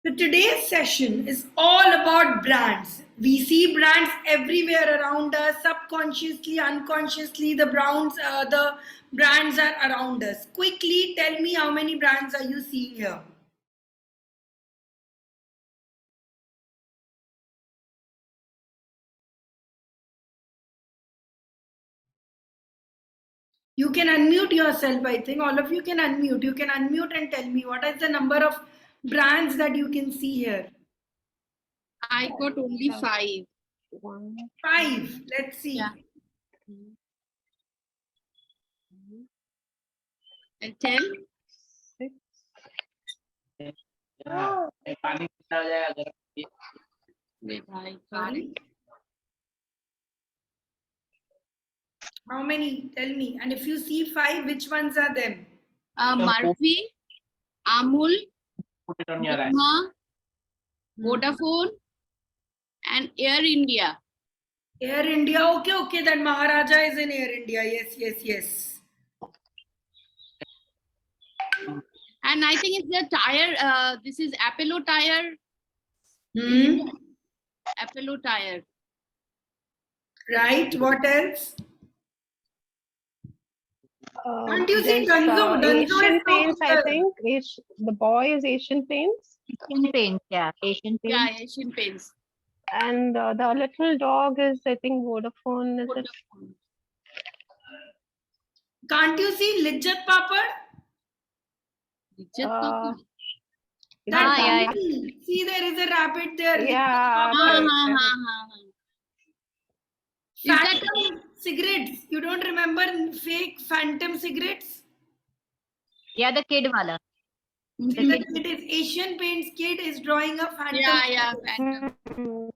So today's session is all about brands. We see brands everywhere around us, subconsciously, unconsciously. The brands are around us. Quickly, tell me how many brands are you seeing here? You can unmute yourself. I think all of you can unmute. You can unmute and tell me what is the number of brands that you can see here. I got only 5. 5. Let's see. Yeah. And 10? Sorry. How many? Tell me. And if you see 5, which ones are them? Murphy, Amul, Burma, Vodafone, and Air India. Air India. Okay. Then Maharaja is in Air India. Yes. And I think it's the tire. This is Apollo tire. Apollo tire. Right. What else? Can't you see there's, Dunzo? Dunzo Asian is Paints, I popular. think. The boy is Asian Paints. Asian Paints, yeah. Asian Paints. Yeah, Asian Paints. And the little dog is, I think, Vodafone. Is it? Vodafone. Can't you see Lijjat Papad? Just Uh, That yeah. company. See, there is a rabbit there. Yeah. Is that Phantom cigarettes. You don't remember fake Phantom cigarettes? Yeah, the kid wala. See, the kid is Asian Paints kid is drawing a Phantom. Yeah. cigarette. Phantom.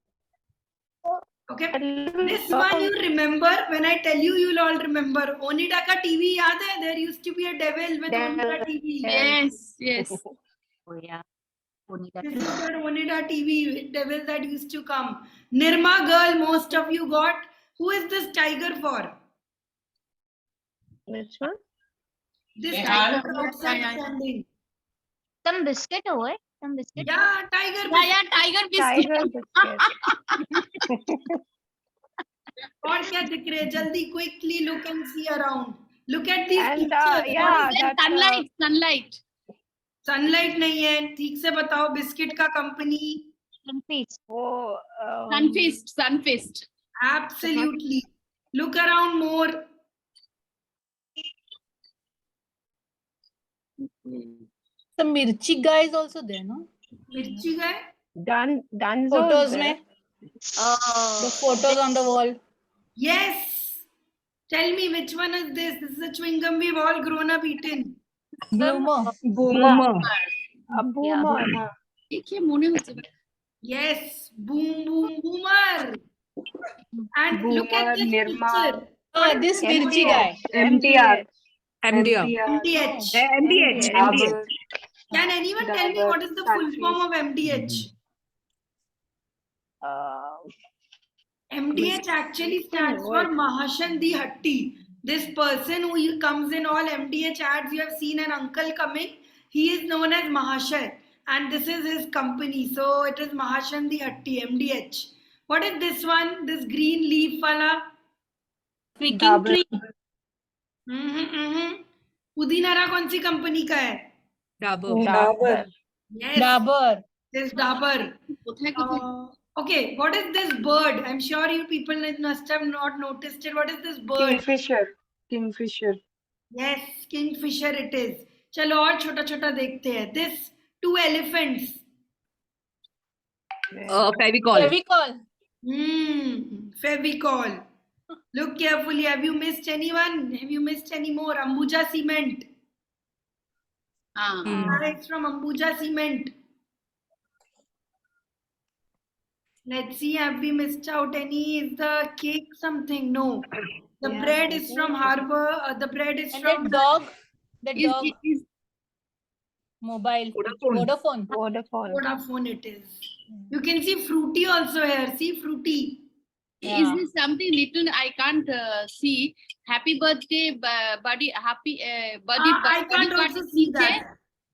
Okay. A little This dog. one you remember. When I tell you, you'll all remember. Onitaka TV, yaad hai? There used to be a devil with Devil. Onita TV. Yes. Oh, yeah. Onita. This is that Onita TV devil that used to come. Nirma girl, most of you got. Who is this tiger for? Which one? This Yeah. tiger outside Yeah. standing. Some biscuit over. Some biscuit. Yeah, tiger. Yeah, tiger biscuit. Tiger biscuit. और क्या दिख रहे हैं? जल्दी quickly look and see around. Look at these And pictures. yeah, Then that sunlight. Sunlight नहीं है. ठीक से बताओ बिस्किट का company. Some feast. oh, Sunfist. Absolutely. Look around more. The Mirchi guy is also there, no? मिर्ची गए. Dunzo. Photos is there. में. The photos on the wall. Yes. Tell me which one is this? This is a chewing gum we've all grown up eating. Bloomer. A boomer. देखिए মনে হচ্ছে Yes. Boomer. And look at this picture. This Mirchi guy. MDR. MDH. Can anyone tell me what is the full form of MDH? MDH actually stands for Mahashandi Hatti. This person who comes in all MDH ads, you have seen an uncle coming. He is known as Mahashay, and this is his company. So it is Mahashandi Hatti, MDH. What is this one? This green leaf wala? Speaking tree. पुदीनारा कौन सी company का है? Dabur. Yes, Dabur. this Dabur. কোথায় Okay, what is this bird? I'm sure you people must have not noticed it. What is this bird? Kingfisher. Yes, kingfisher it is. चलो और छोटा छोटा देखते हैं. This 2 elephants. Fevicol. Fevicol. Look carefully. Have you missed anyone? Have you missed any more? Ambuja Cement. It's from Ambuja Cement. Let's see, have we missed out any? Is the cake something? No. The bread is from Harbor. The bread is And from that dog. That is dog. Mobile. Vodafone. Vodafone it is. You can see Fruity also here. See Fruity. Is this something little I can't see? Happy birthday, buddy. Happy buddy. I can't also see that.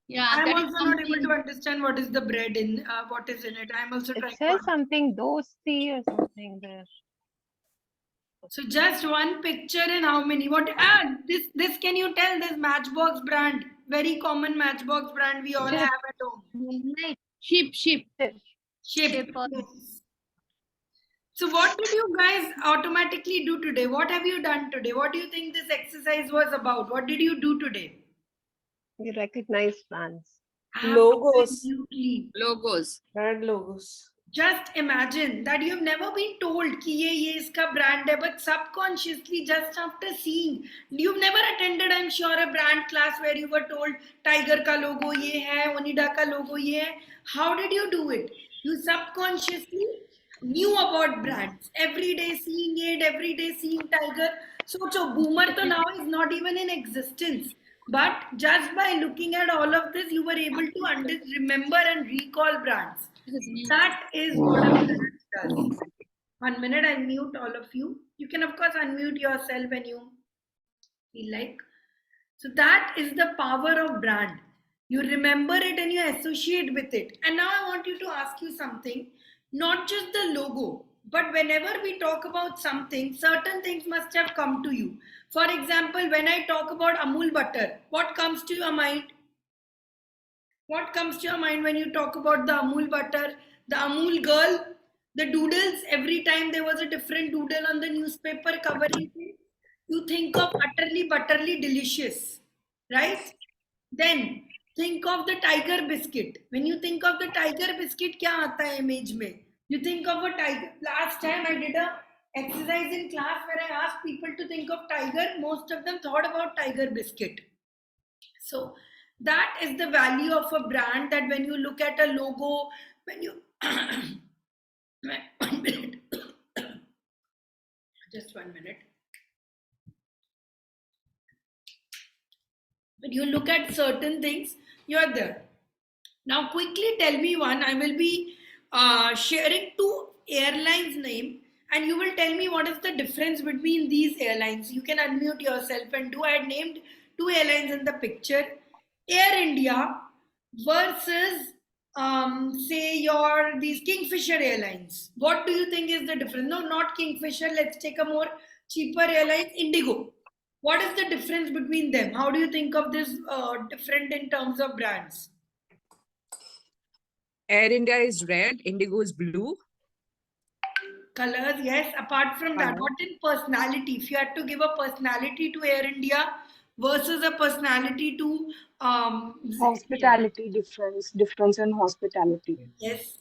Yeah, I'm that is also not able something. to understand what is the bread in what is in it. I'm also It trying to says understand. something dosti or something there. So just one picture and how many? What this can you tell? This Matchbox brand, very common Matchbox brand we all Ship. have at home. Moonlight. Sheep. Ship. Ship or- Yes. So what did you guys automatically do today? What have you done today? What do you think this exercise was about? What did you do today? You recognize plants. Logos. Absolutely. Logos. Brand logos. Just imagine that you have never been told कि ये इसका brand है, but subconsciously just after seeing, you've never attended, I'm sure, a brand class where you were told Tiger का logo ये है, Onida का logo ये है. How did you do it? You subconsciously knew about brands. Every day seeing it, every day seeing Tiger. So Boomer to now is not even in existence. But just by looking at all of this, you were able to remember and recall brands. That is what a brand does. 1 minute, I'll mute all of you. You can, of course, unmute yourself when you feel like. So that is the power of brand. You remember it and you associate with it. And now I want you to ask you something, not just the logo, but whenever we talk about something, certain things must have come to you. For example, when I talk about Amul butter, what comes to your mind? What comes to your mind when you talk about the Amul butter, the Amul girl, the doodles? Every time there was a different doodle on the newspaper covering it, you think of utterly butterly delicious, right? Then think of the tiger biscuit. When you think of the tiger biscuit, क्या आता है image में? You think of a tiger. Last time I did a exercise in class where I asked people to think of tiger. Most of them thought about tiger biscuit. So that is the value of a brand, that when you look at a logo, when you 1 minute, just 1 minute. When you look at certain things, you're there. Now quickly tell me one. I will be sharing 2 airlines name and you will tell me what is the difference between these airlines. You can unmute yourself and do. I had named 2 airlines in the picture. Air India versus say these Kingfisher Airlines. What do you think is the difference? No, not Kingfisher. Let's take a more cheaper airline, Indigo. What is the difference between them? How do you think of this different in terms of brands? Air India is red, Indigo is blue. Colors, yes. Apart from that, what in personality? If you had to give a personality to Air India versus a personality to Hospitality difference in hospitality. Yes,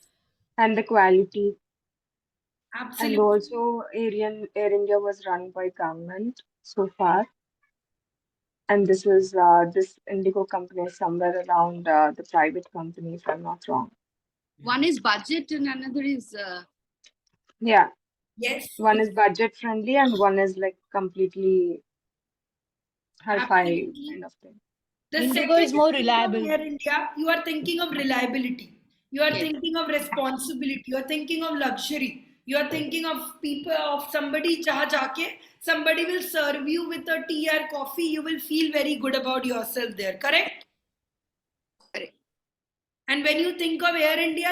And the quality. absolutely. And also Air India was run by government so far. And this is this Indigo company is somewhere around the private company, if I'm not wrong. One is budget and another is Yeah. Yes. One is budget friendly and one is like completely hi-fi Absolutely. kind of thing. The Indigo second is more you think of reliable. Air India, you are thinking of reliability. You are Yes. thinking of responsibility. You are thinking of luxury. You are thinking of people, of somebody jahan jaake, somebody will serve you with a tea or coffee. You will feel very good about yourself there. Correct? Correct. And when you think of Air India,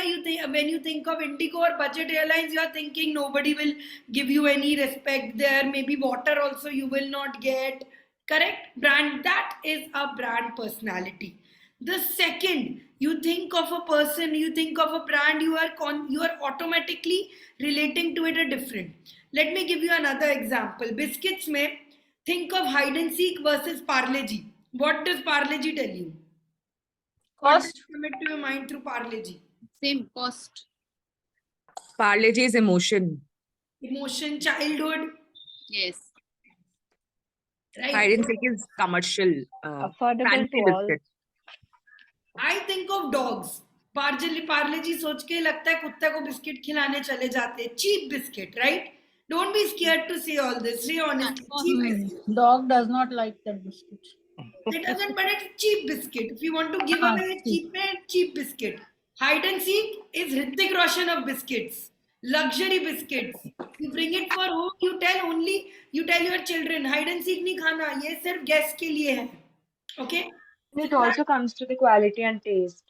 when you think of Indigo or budget airlines, you are thinking nobody will give you any respect there. Maybe water also you will not get. Correct? Brand, that is a brand personality. The second you think of a person, you think of a brand, you are automatically relating to it a different. Let me give you another example. Biscuits mein, think of hide and seek versus Parle-G. What does Parle-G tell you? What does Cost. come into your mind through Parle-G? same cost. Parle-G is emotion. Emotion, childhood, Yes. right? Hide and seek is commercial. Affordable Fancy to all. biscuit. I think of dogs. Parle-G सोच के लगता है कुत्ते को biscuit खिलाने चले जाते हैं. Cheap biscuit, right? Don't be scared to say all this. Say honestly, cheap biscuit. Dog does not like that biscuit. It doesn't, but it's cheap biscuit. If you want to give away cheap biscuit. Hide and seek is Hrithik Roshan of biscuits. Luxury biscuits. You bring it for home. You tell your children hide and seek नहीं खाना. ये सिर्फ guest के लिए है. Okay. It also comes to the quality and taste.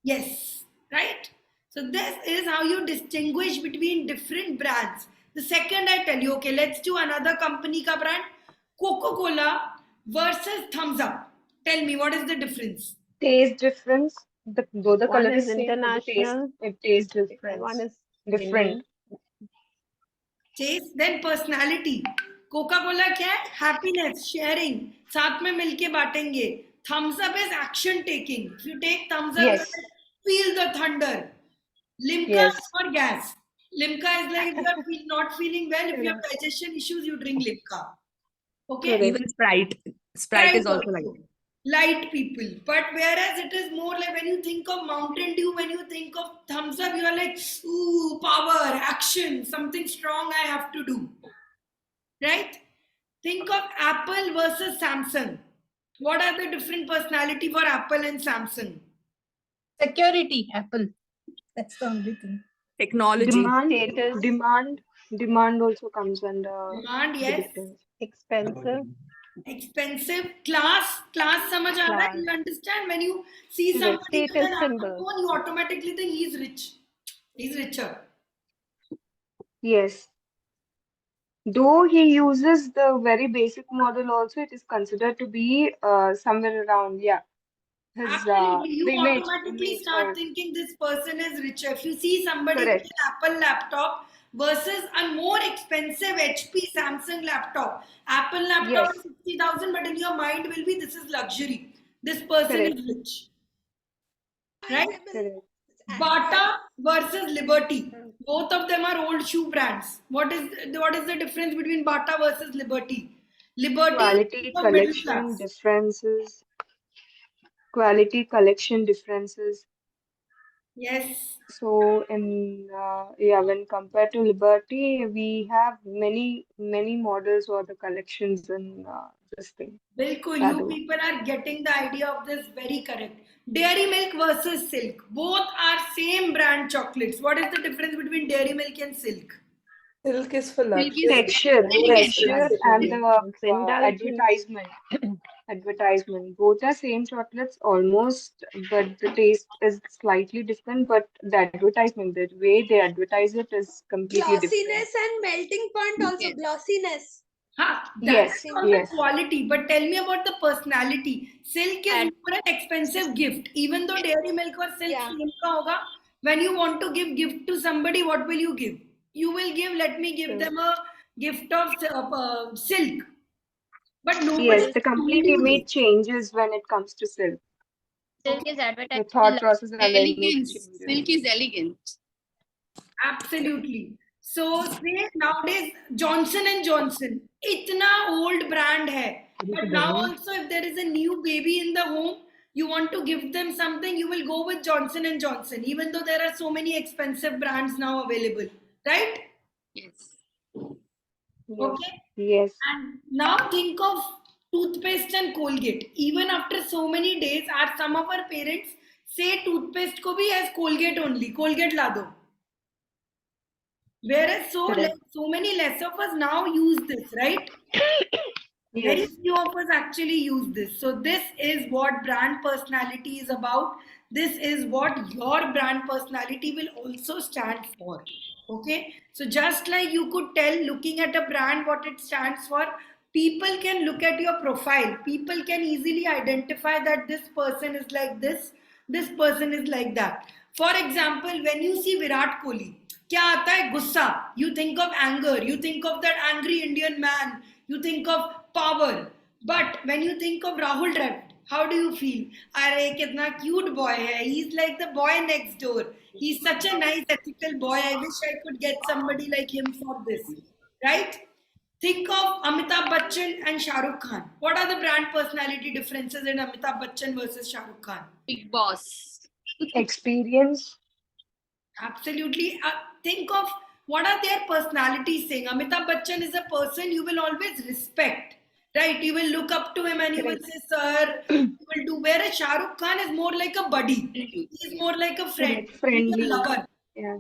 Yes, right? So this is how you distinguish between different brands. The second I tell you, okay, let's do another company ka brand, Coca-Cola versus Thumbs Up. Tell me, what is the difference? Taste difference. Though the One color is is same, but the international, it tastes one different. is Different. Indian. Taste, then personality. Coca-Cola क्या है? Happiness, sharing. साथ में मिलके बांटेंगे. Thumbs up is action taking. If you take thumbs up, Yes. feel the thunder. Limca Yes. is for gas. Limca is like if you are not feeling well, if you have digestion issues, you drink Limca. Okay? Correct. Even Sprite. Sprite is also like that. Light people. But whereas it is more like when you think of Mountain Dew, when you think of Thumbs Up, you are like, ooh, power, action, something strong I have to do. Right? Think of Apple versus Samsung. What are the different personality for Apple and Samsung? Security, Apple. That's the only thing. Technology. Status. Demand also comes under Demand, the yes. difference. Expensive. Expensive. Class samajh aa raha hai? You understand? When you see somebody with Status an Apple symbol. phone, you automatically think he's rich. He's richer. Yes. Though he uses the very basic model also, it is considered to be somewhere around, yeah. His Absolutely. You the image automatically start or thinking this person is richer. If you see somebody Correct. with an Apple laptop versus a more expensive HP Samsung laptop. Apple laptop Yes. is 60,000, but in your mind will be this is luxury. This person Correct. is rich. Right? correct. Bata versus Liberty. Both of them are old shoe brands. What is the difference between Bata versus Liberty? Liberty Quality is for middle collection class. differences. Quality collection differences. Yes. So when compared to Liberty, we have many models or the collections in this thing. Bilkul, That you one. people are getting the idea of this very correct. Dairy Milk versus Silk. Both are same brand chocolates. What is the difference between Dairy Milk and Silk? Silk is for Silk is luxury. Texture and the Indulgent. advertisement. Both are same chocolates almost, but the taste is slightly different. But the advertisement, the way they advertise it is completely different. Glossiness and melting point also. Yes. Glossiness. That's Yes, on yes. the quality, but tell me about the personality. Silk is more an expensive gift. Even though Dairy Milk or Silk Yeah. same ka hoga, when you want to give gift to somebody, what will you give? You will give, let me give them a gift of silk. But nobody Yes, the told complete you image this. changes when it comes to silk. Silk is The advertised. thought process and the image Elegance. changes. Silk is elegant. Absolutely. So say nowadays Johnson and Johnson, itna old brand hai. But now also if there is a new baby in the home, you want to give them something, you will go with Johnson and Johnson, even though there are so many expensive brands now available, right? Yes. Okay. Yes. And now think of toothpaste and Colgate. Even after so many days, some of our parents say toothpaste ko bhi as Colgate only. Colgate la do. Whereas Correct. so many less of us now use this, right? Very Yes. few of us actually use this. So this is what brand personality is about. This is what your brand personality will also stand for. Okay. So just like you could tell looking at a brand what it stands for, people can look at your profile. People can easily identify that this person is like this person is like that. For example, when you see Virat Kohli, क्या आता है गुस्सा? You think of anger, you think of that angry Indian man, you think of power. But when you think of Rahul Dravid, how do you feel? अरे कितना cute boy है. He's like the boy next door. He's such a nice ethical boy. I wish I could get somebody like him for this. Right? Think of Amitabh Bachchan and Shah Rukh Khan. What are the brand personality differences in Amitabh Bachchan versus Shah Rukh Khan? Big boss. Experience. Absolutely. Think of what are their personalities saying. Amitabh Bachchan is a person you will always respect, right? You will look up to him and you will say, sir, you will do. Whereas Shah Rukh Khan is more like a buddy. He's more like a friend. Friendly. He's a lover, Yeah.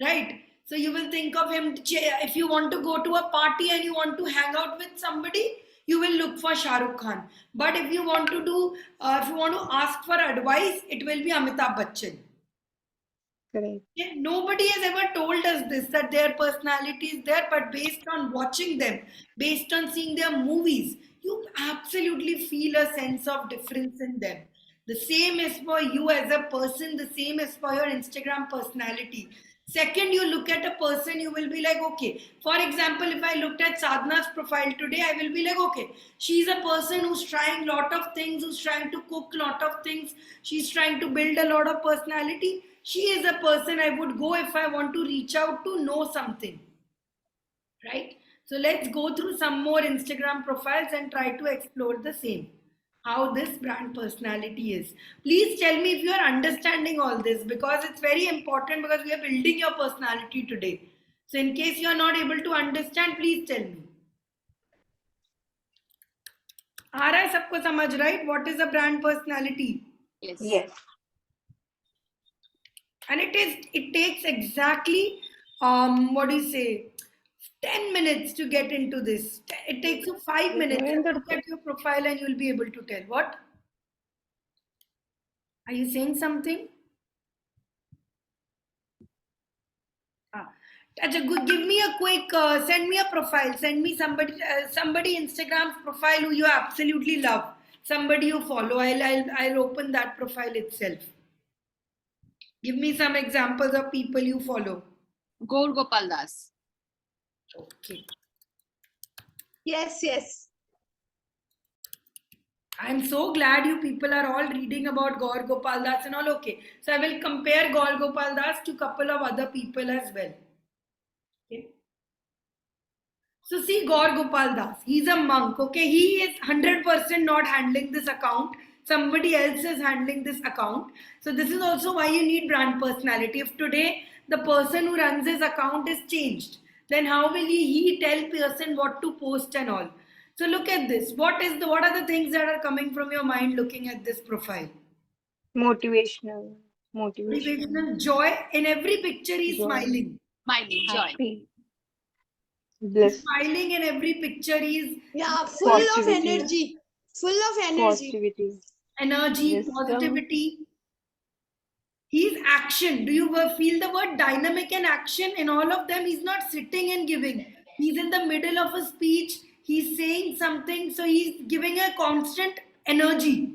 right? So you will think of him, if you want to go to a party and you want to hang out with somebody, you will look for Shah Rukh Khan. But if you want to do, if you want to ask for advice, it will be Amitabh Bachchan. Correct. Yeah, nobody has ever told us this, that their personality is there, but based on watching them, based on seeing their movies, you absolutely feel a sense of difference in them. The same is for you as a person, the same is for your Instagram personality. Second, you look at a person, you will be like, okay, for example, if I looked at Sadhana's profile today, I will be like, okay, she's a person who's trying lot of things, who's trying to cook lot of things, she's trying to build a lot of personality. She is a person I would go if I want to reach out to know something, right? So let's go through some more Instagram profiles and try to explore the same, how this brand personality is. Please tell me if you are understanding all this, because it's very important, because we are building your personality today. So in case you are not able to understand, please tell me. आ रहा है सबको समझ, right? What is a brand personality? Yes. Yes. And it takes exactly, what do you say, 10 minutes to get into this. It takes you 5 minutes. Just look at your profile and you'll be able to tell. What? Are you saying something? Give me a quick, send me a profile. Send me somebody Instagram's profile who you absolutely love. Somebody you follow. I'll open that profile itself. Give me some examples of people you follow. Gaur Gopal Das. Okay. Yes, yes. I'm so glad you people are all reading about Gaur Gopal Das and all. Okay. So I will compare Gaur Gopal Das to a couple of other people as well. Okay. So see Gaur Gopal Das. He's a monk. Okay. He is 100% not handling this account. Somebody else is handling this account. So this is also why you need brand personality. If today the person who runs his account is changed, then how will he tell person what to post and all? So look at this. What are the things that are coming from your mind looking at this profile? Motivational. Motivational, joy. In every picture he's Joy. smiling. Smiling, joy. Happy. Bliss. Smiling in every picture he's Yeah, full of Positivity. energy. Full of energy. Positivity. energy, Wisdom. positivity. He's action. Do you feel the word dynamic and action? In all of them, he's not sitting and giving. He's in the middle of a speech. He's saying something. So he's giving a constant energy.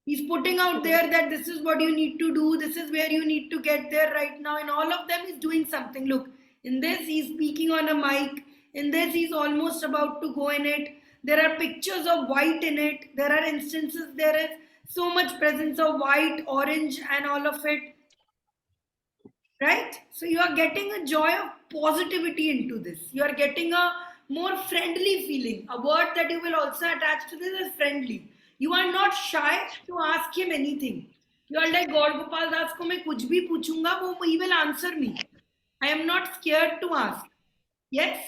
He's putting out there that this is what you need to do. This is where you need to get there right now. In all of them, he's doing something. Look, in this, he's speaking on a mic. In this, he's almost about to go in it. There are pictures of white in it. There are instances, there is so much presence of white, orange, and all of it. Right? So you are getting a joy of positivity into this. You are getting a more friendly feeling. A word that you will also attach to this is friendly. You are not shy to ask him anything. You are like, Gaur Gopal Das ko main kuch bhi puchunga, he will answer me. I am not scared to ask. Yes?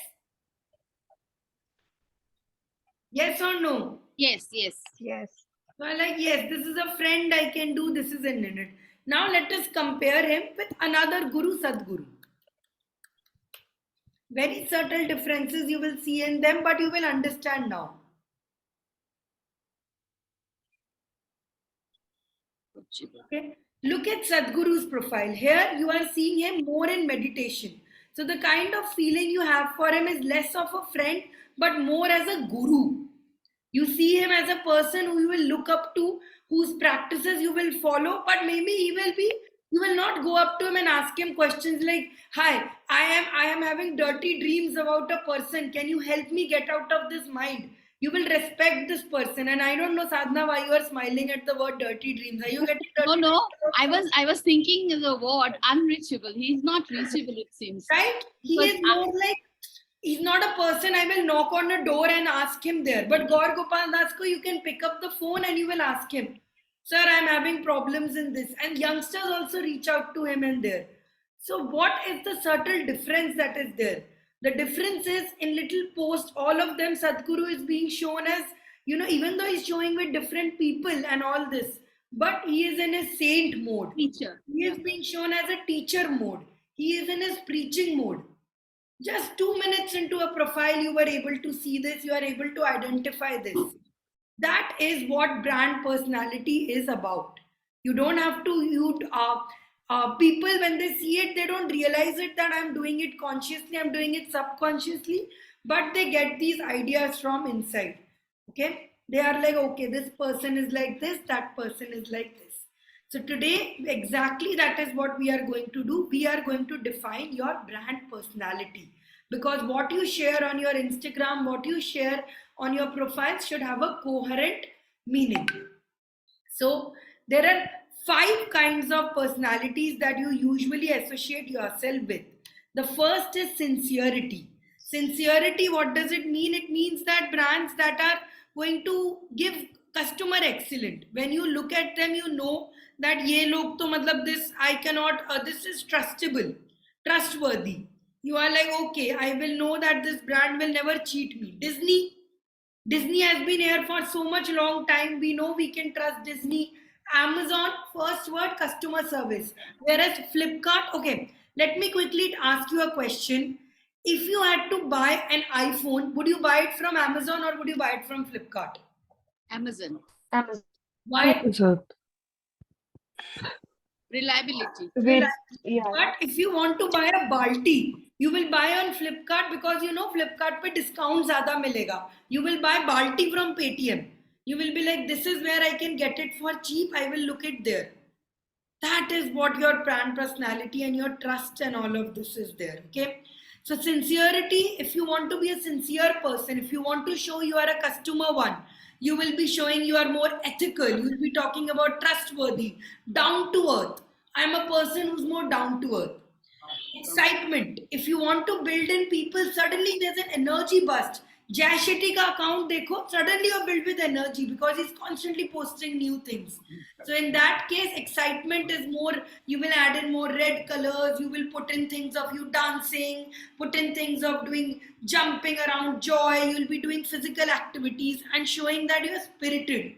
Yes or no? Yes, yes. Yes. So I like, yes, this is a friend I can do, this is in it. Now let us compare him with another Guru, Sadhguru. Very subtle differences you will see in them, but you will understand now. Okay. Look at Sadhguru's profile. Here you are seeing him more in meditation. So the kind of feeling you have for him is less of a friend, but more as a guru. You see him as a person who you will look up to, whose practices you will follow, but maybe you will not go up to him and ask him questions like, hi, I am having dirty dreams about a person. Can you help me get out of this mind? You will respect this person. And I don't know, Sadhana, why you are smiling at the word dirty dreams. Are you getting dirty No. dreams? I was thinking the word unreachable. He's not reachable, it seems. Right? He But is more like, he's not a person I will knock on a door and ask him there. But Gaur Gopal Das ko, you can pick up the phone and you will ask him, sir, I'm having problems in this. And youngsters also reach out to him and there. So what is the subtle difference that is there? The difference is in little posts, all of them, Sadhguru is being shown as, even though he's showing with different people and all this, but he is in a saint mode. Teacher. He is being shown as a teacher mode. He is in his preaching mode. Just 2 minutes into a profile, you were able to see this, you are able to identify this. That is what brand personality is about. You don't have to, people, when they see it, they don't realize it that I'm doing it consciously, I'm doing it subconsciously, but they get these ideas from inside. Okay? They are like, okay, this person is like this, that person is like this. So today, exactly that is what we are going to do. We are going to define your brand personality, because what you share on your Instagram, what you share on your profile should have a coherent meaning. So there are 5 kinds of personalities that you usually associate yourself with. The first is sincerity. Sincerity, what does it mean? It means that brands that are going to give customer excellent. When you look at them, you know that ye log to matlab this, I cannot, this is trustable, trustworthy. You are like, okay, I will know that this brand will never cheat me. Disney has been here for so much long time. We know we can trust Disney. Amazon, first word, customer service. Whereas Flipkart, okay, let me quickly ask you a question. If you had to buy an iPhone, would you buy it from Amazon or would you buy it from Flipkart? Amazon. Amazon. Why? Reliability. With, yeah. But if you want to buy a Balti, you will buy on Flipkart because you know Flipkart pe discount zyada milega. You will buy Balti from Paytm. You will be like, this is where I can get it for cheap. I will look it there. That is what your brand personality and your trust and all of this is there. Okay. So sincerity, if you want to be a sincere person, if you want to show you are a customer one, you will be showing you are more ethical. You will be talking about trustworthy, down to earth. I'm a person who's more down to earth. Excitement. If you want to build in people, suddenly there's an energy burst. Jay Shetty ka account dekho, suddenly you're filled with energy because he's constantly posting new things. So in that case, excitement is more, you will add in more red colors, you will put in things of you dancing, put in things of doing jumping around, joy, you'll be doing physical activities and showing that you're spirited.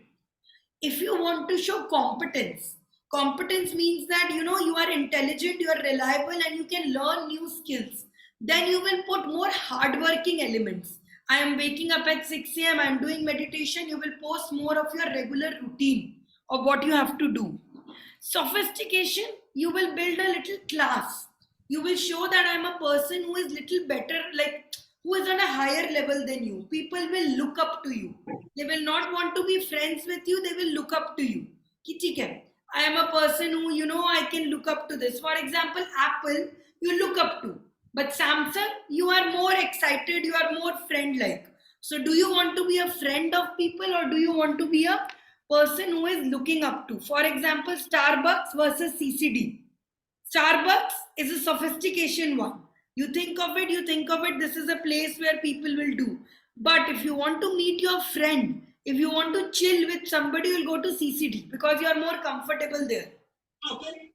If you want to show competence, competence means that you know you are intelligent, you are reliable and you can learn new skills. Then you will put more hardworking elements. I am waking up at 6 a.m. I am doing meditation. You will post more of your regular routine of what you have to do. Sophistication, you will build a little class. You will show that I'm a person who is little better, like who is on a higher level than you. People will look up to you. They will not want to be friends with you. They will look up to you. Ki theek hai, I am a person who, you know, I can look up to this. For example, Apple, you look up to. But Samsung, you are more excited, you are more friend-like. So do you want to be a friend of people or do you want to be a person who is looking up to? For example, Starbucks versus CCD. Starbucks is a sophistication one. You think of it, this is a place where people will do. But if you want to meet your friend, if you want to chill with somebody, you'll go to CCD because you are more comfortable there. Okay.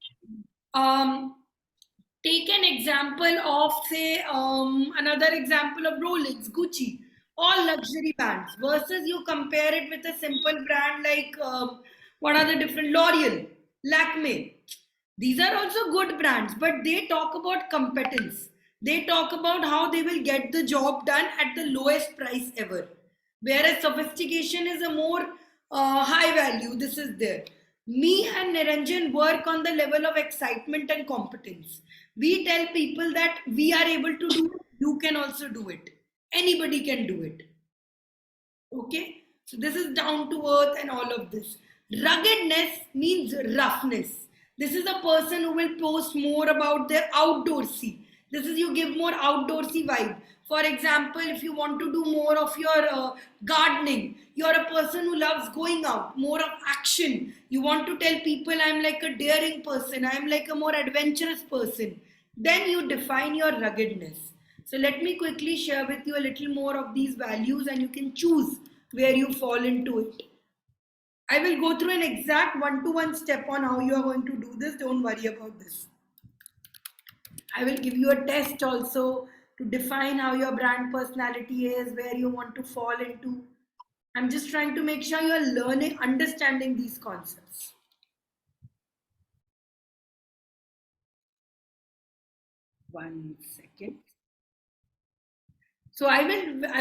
Take an example of, say, another example of Rolex, Gucci, all luxury brands versus you compare it with a simple brand like, what are the different, L'Oreal, Lakme. These are also good brands, but they talk about competence. They talk about how they will get the job done at the lowest price ever. Whereas sophistication is a more high value, this is there. Me and Niranjan work on the level of excitement and competence. We tell people that we are able to do it, you can also do it. Anybody can do it. Okay? So this is down to earth and all of this. Ruggedness means roughness. This is a person who will post more about their outdoorsy. This is you give more outdoorsy vibe. For example, if you want to do more of your gardening, you're a person who loves going out, more of action. You want to tell people I'm like a daring person, I'm like a more adventurous person. Then you define your ruggedness. So let me quickly share with you a little more of these values and you can choose where you fall into it. I will go through an exact one-to-one step on how you are going to do this. Don't worry about this. I will give you a test also to define how your brand personality is, where you want to fall into. I'm just trying to make sure you are learning, understanding these concepts. One second. So I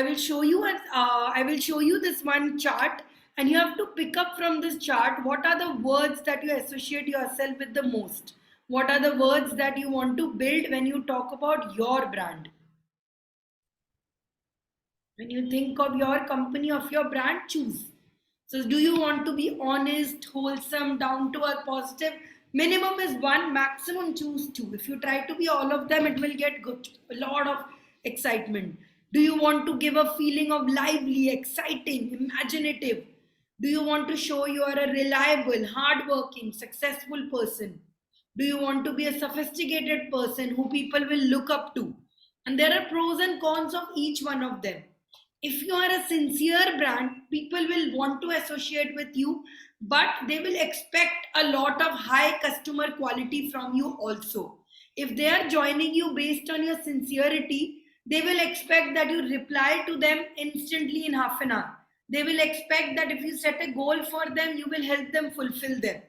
will show you this one chart, and you have to pick up from this chart what are the words that you associate yourself with the most. What are the words that you want to build when you talk about your brand? When you think of your company, of your brand, choose. So do you want to be honest, wholesome, down to earth, positive? Minimum is 1, maximum choose 2. If you try to be all of them, it will get good, a lot of excitement. Do you want to give a feeling of lively, exciting, imaginative? Do you want to show you are a reliable, hardworking, successful person? Do you want to be a sophisticated person who people will look up to? And there are pros and cons of each one of them. If you are a sincere brand, people will want to associate with you, but they will expect a lot of high customer quality from you also. If they are joining you based on your sincerity, they will expect that you reply to them instantly in half an hour. They will expect that if you set a goal for them, you will help them fulfill them.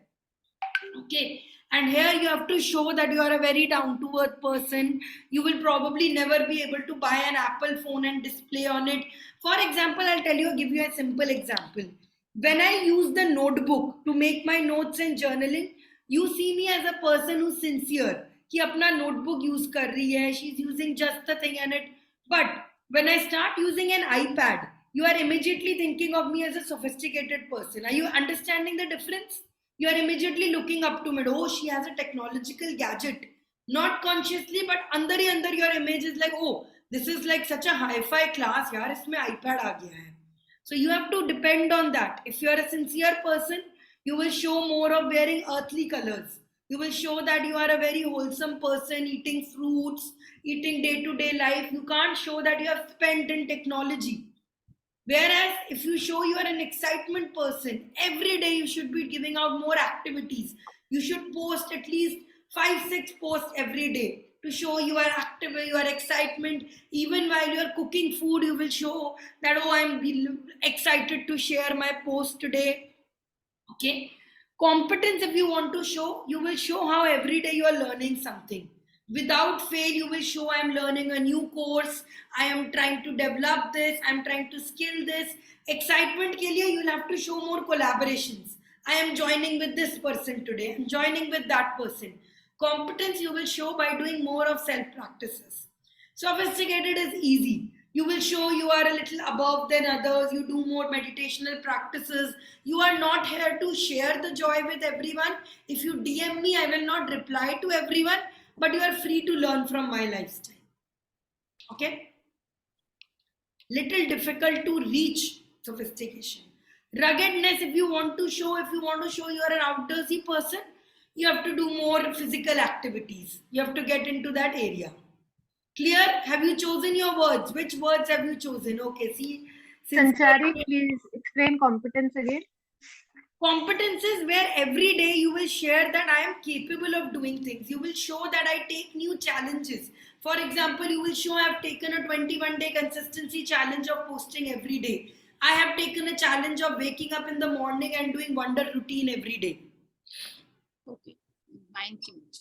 Okay. And here you have to show that you are a very down-to-earth person. You will probably never be able to buy an Apple phone and display on it. For example, I'll give you a simple example. When I use the notebook to make my notes and journaling, you see me as a person who's sincere. कि अपना notebook use कर रही है, she's using just the thing in it. But when I start using an iPad, you are immediately thinking of me as a sophisticated person. Are you understanding the difference? You are immediately looking up to me. Oh, she has a technological gadget. Not consciously, but under your image is like, oh, this is like such a hi-fi class. Yaar, isme iPad aa gaya hai. So you have to depend on that. If you are a sincere person, you will show more of wearing earthly colors. You will show that you are a very wholesome person, eating fruits, eating day-to-day life. You can't show that you have spent in technology. Whereas if you show you are an excitement person, every day you should be giving out more activities. You should post at least 5-6 posts every day to show you are active, your excitement. Even while you are cooking food, you will show that, oh, I'm excited to share my post today. Okay. Competence, if you want to show, you will show how every day you are learning something. Without fail, you will show I am learning a new course. I am trying to develop this. I am trying to skill this. Excitement ke liye, you will have to show more collaborations. I am joining with this person today. I am joining with that person. Competence you will show by doing more of self practices. Sophisticated is easy. You will show you are a little above than others. You do more meditational practices. You are not here to share the joy with everyone. If you DM me, I will not reply to everyone, but you are free to learn from my lifestyle. Okay? Little difficult to reach sophistication. Ruggedness, if you want to show you are an outdoorsy person, you have to do more physical activities. You have to get into that area. Clear? Have you chosen your words? Which words have you chosen? Okay, see. Sanchari, please explain competence again. Competence is where every day you will share that I am capable of doing things. You will show that I take new challenges. For example, you will show I have taken a 21-day consistency challenge of posting every day. I have taken a challenge of waking up in the morning and doing wonder routine every day. Okay. Mind change.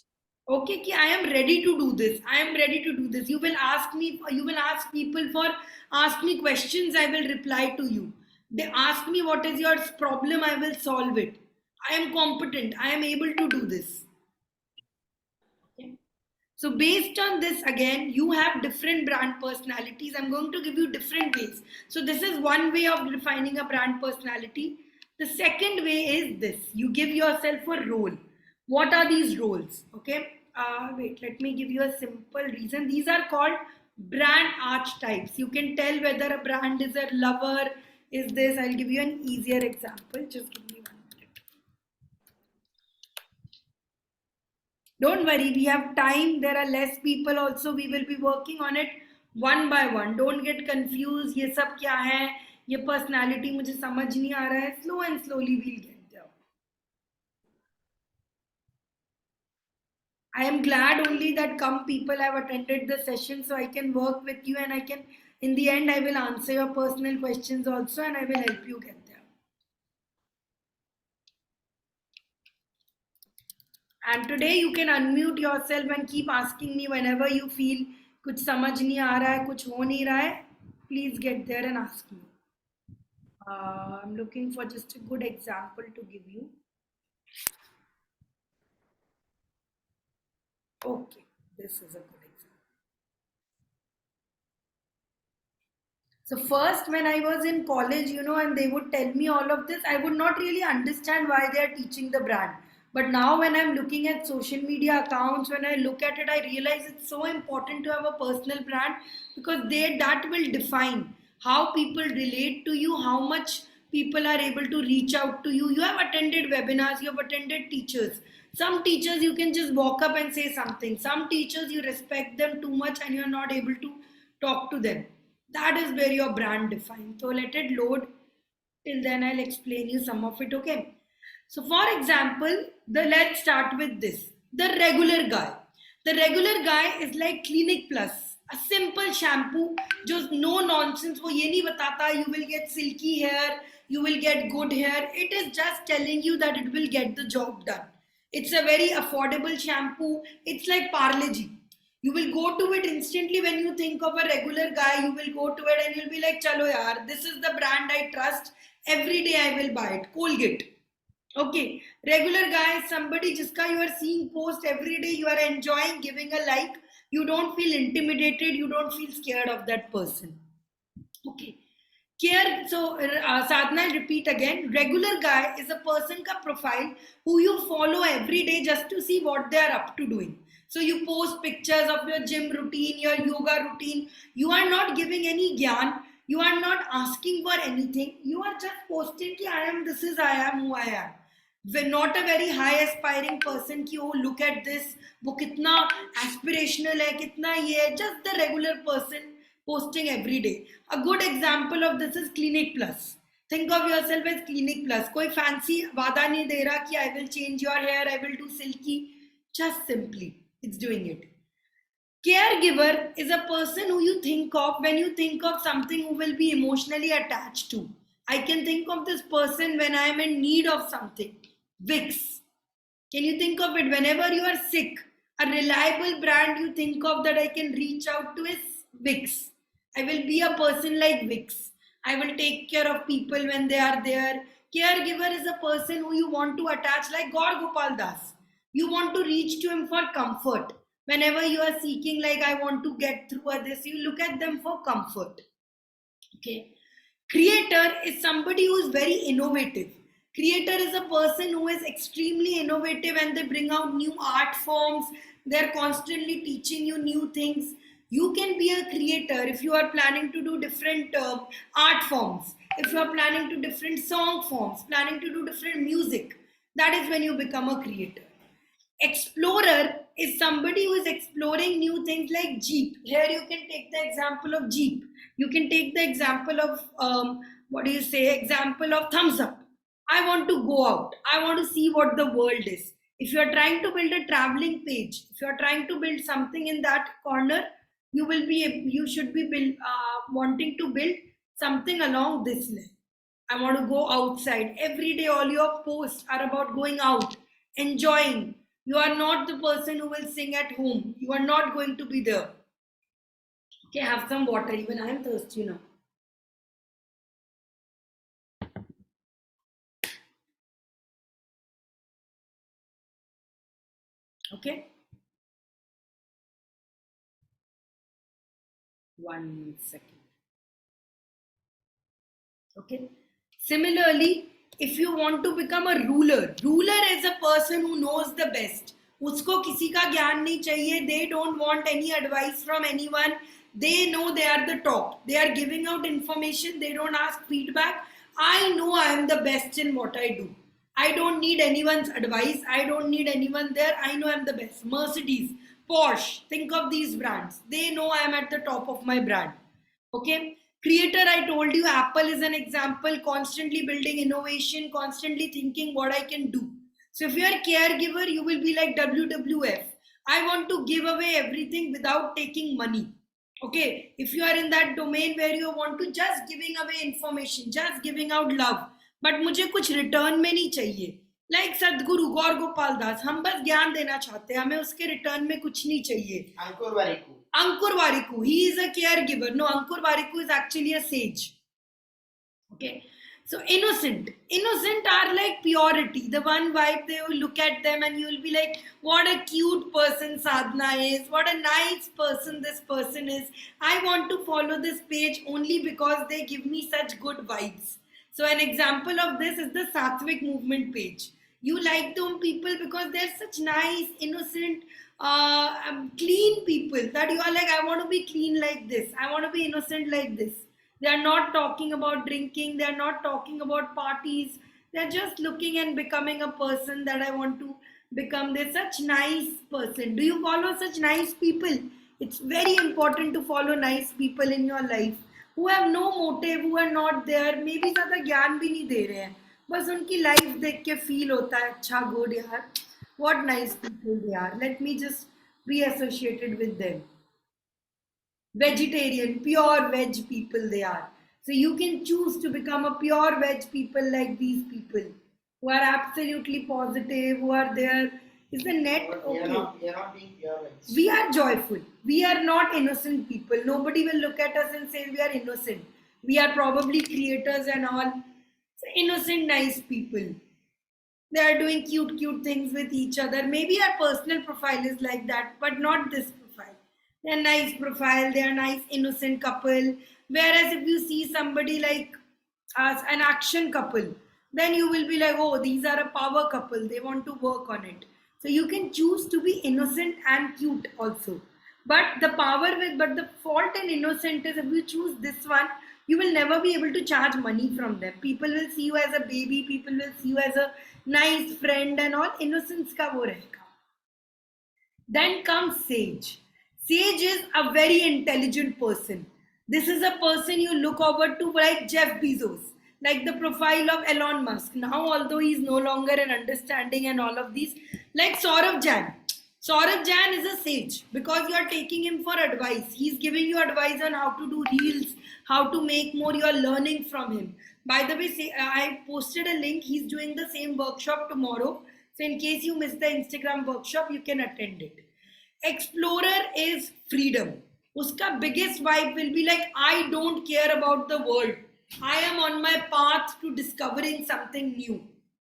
Okay, I am ready to do this. I am ready to do this. You will ask me, you will ask people ask me questions, I will reply to you. They ask me what is your problem, I will solve it. I am competent. I am able to do this. Okay. So based on this, again, you have different brand personalities. I'm going to give you different ways. So this is one way of defining a brand personality. The second way is this. You give yourself a role. What are these roles? Okay. Wait, let me give you a simple reason. These are called brand archetypes. You can tell whether a brand is a lover, is this. I'll give you an easier example. Just give me 1 minute. Don't worry, we have time. There are less people also. We will be working on it one by one. Don't get confused. ये सब क्या है? ये personality मुझे समझ नहीं आ रहा है. Slow and slowly we'll get there. I am glad only that some people have attended the session, so I can work with you, and I can, in the end, I will answer your personal questions also, and I will help you get there. And today you can unmute yourself and keep asking me whenever you feel कुछ समझ नहीं आ रहा है, कुछ हो नहीं रहा है. please get there and ask me. I'm looking for just a good example to give you. Okay, this is a good example. So first, when I was in college, and they would tell me all of this, I would not really understand why they are teaching the brand. But now when I'm looking at social media accounts, when I look at it, I realize it's so important to have a personal brand, because that will define how people relate to you, how much people are able to reach out to you. You have attended webinars, you have attended teachers. Some teachers you can just walk up and say something. Some teachers you respect them too much and you're not able to talk to them. That is where your brand defines. So let it load. Till then I'll explain you some of it, okay? So for example, let's start with this. The regular guy. The regular guy is like Clinic Plus. A simple shampoo, just no nonsense. वो ये नहीं बताता you will get silky hair, you will get good hair. It is just telling you that it will get the job done. It's a very affordable shampoo. It's like Parle-G. You will go to it instantly when you think of a regular guy. You will go to it and you'll be like, chalo yaar, this is the brand I trust. Every day I will buy it. Colgate. Okay. Regular guy is somebody jiska you are seeing post every day. You are enjoying, giving a like. You don't feel intimidated. You don't feel scared of that person. Okay. Care, so Sadhana, I'll repeat again. Regular guy is a person ka profile who you follow every day just to see what they are up to doing. So you post pictures of your gym routine, your yoga routine. You are not giving any gyan. You are not asking for anything. You are just posting ki I am who I am. We're not a very high aspiring person ki oh look at this, wo kitna aspirational hai, kitna ye hai. Just the regular person posting every day. A good example of this is Clinic Plus. Think of yourself as Clinic Plus. Koi fancy vada nahi de raha ki I will change your hair, I will do silky. Just simply, it's doing it. Caregiver is a person who you think of when you think of something who will be emotionally attached to. I can think of this person when I am in need of something. Vicks. Can you think of it? Whenever you are sick, a reliable brand you think of that I can reach out to is Vicks. I will be a person like Vicks. I will take care of people when they are there. Caregiver is a person who you want to attach like Gaur Gopal Das. You want to reach to him for comfort. Whenever you are seeking like I want to get through this, you look at them for comfort. Okay. Creator is somebody who is very innovative. Creator is a person who is extremely innovative and they bring out new art forms. They're constantly teaching you new things. You can be a creator if you are planning to do different art forms, if you are planning to different song forms, planning to do different music. That is when you become a creator. Explorer is somebody who is exploring new things like Jeep. Here you can take the example of Jeep. You can take the example of, example of Thumbs Up. I want to go out. I want to see what the world is. If you are trying to build a traveling page, if you are trying to build something in that corner, you should be wanting to build something along this line. I want to go outside. Every day, all your posts are about going out, enjoying. You are not the person who will sing at home. You are not going to be there. Okay, have some water. Even I am thirsty now. Okay. 1 second. Okay. Similarly, if you want to become a ruler is a person who knows the best. Usko kisi ka gyan nahi chahiye. They don't want any advice from anyone. They know they are the top. They are giving out information. They don't ask feedback. I know I am the best in what I do. I don't need anyone's advice. I don't need anyone there. I know I'm the best. Mercedes, Porsche, think of these brands. They know I am at the top of my brand. Okay. Creator, I told you, Apple is an example, constantly building innovation, constantly thinking what I can do. So if you are a caregiver, you will be like WWF. I want to give away everything without taking money. Okay. If you are in that domain where you want to just giving away information, just giving out love, but मुझे कुछ return में नहीं चाहिए. Like सदगुरु गौर गोपाल दास, हम बस ज्ञान देना चाहते हैं, हमें उसके रिटर्न में कुछ नहीं चाहिए. Ankur Warikoo, he is a caregiver. No, Ankur Warikoo is actually a sage. Okay. So innocent are like purity. The one vibe, they will look at them and you will be like, what a cute person Sadhana is. What a nice person this person is. I want to follow this page only because they give me such good vibes. So an example of this is the Sattvic movement page. You like them people because they're such nice, innocent, clean people that you are like, I want to be clean like this. I want to be innocent like this. They are not talking about drinking. They are not talking about parties. They are just looking and becoming a person that I want to become. They're such nice person. Do you follow such nice people? It's very important to follow nice people in your life who have no motive, who are not there. Maybe ज़्यादा ज्ञान भी नहीं दे रहे हैं. बस उनकी life देख के feel होता है अच्छा good यार. What nice people they are. Let me just be associated with them. Vegetarian, pure veg people they are. So you can choose to become a pure veg people like these people who are absolutely positive, who are there. Is the net okay? We are not being pure veg. We are joyful. We are not innocent people. Nobody will look at us and say we are innocent. We are probably creators and all. So innocent, nice people. They are doing cute things with each other. Maybe our personal profile is like that, but not this profile. They are nice profile. They are nice, innocent couple. Whereas if you see somebody like as an action couple, then you will be like, oh, these are a power couple. They want to work on it. So you can choose to be innocent and cute also. But the fault in innocent is if you choose this one, you will never be able to charge money from them. People will see you as a baby. People will see you as a nice friend and all. Innocence ka wo rahega. Then comes sage. Sage is a very intelligent person. This is a person you look over to like Jeff Bezos, like the profile of Elon Musk. Now, although he's no longer an understanding and all of these, like Saurabh Jain. Saurabh Jain is a sage because you are taking him for advice. He's giving you advice on how to do reels, how to make more. You are learning from him. By the way, I posted a link. He's doing the same workshop tomorrow. So in case you missed the Instagram workshop, you can attend it. Explorer is freedom. Uska biggest vibe will be like, I don't care about the world. I am on my path to discovering something new.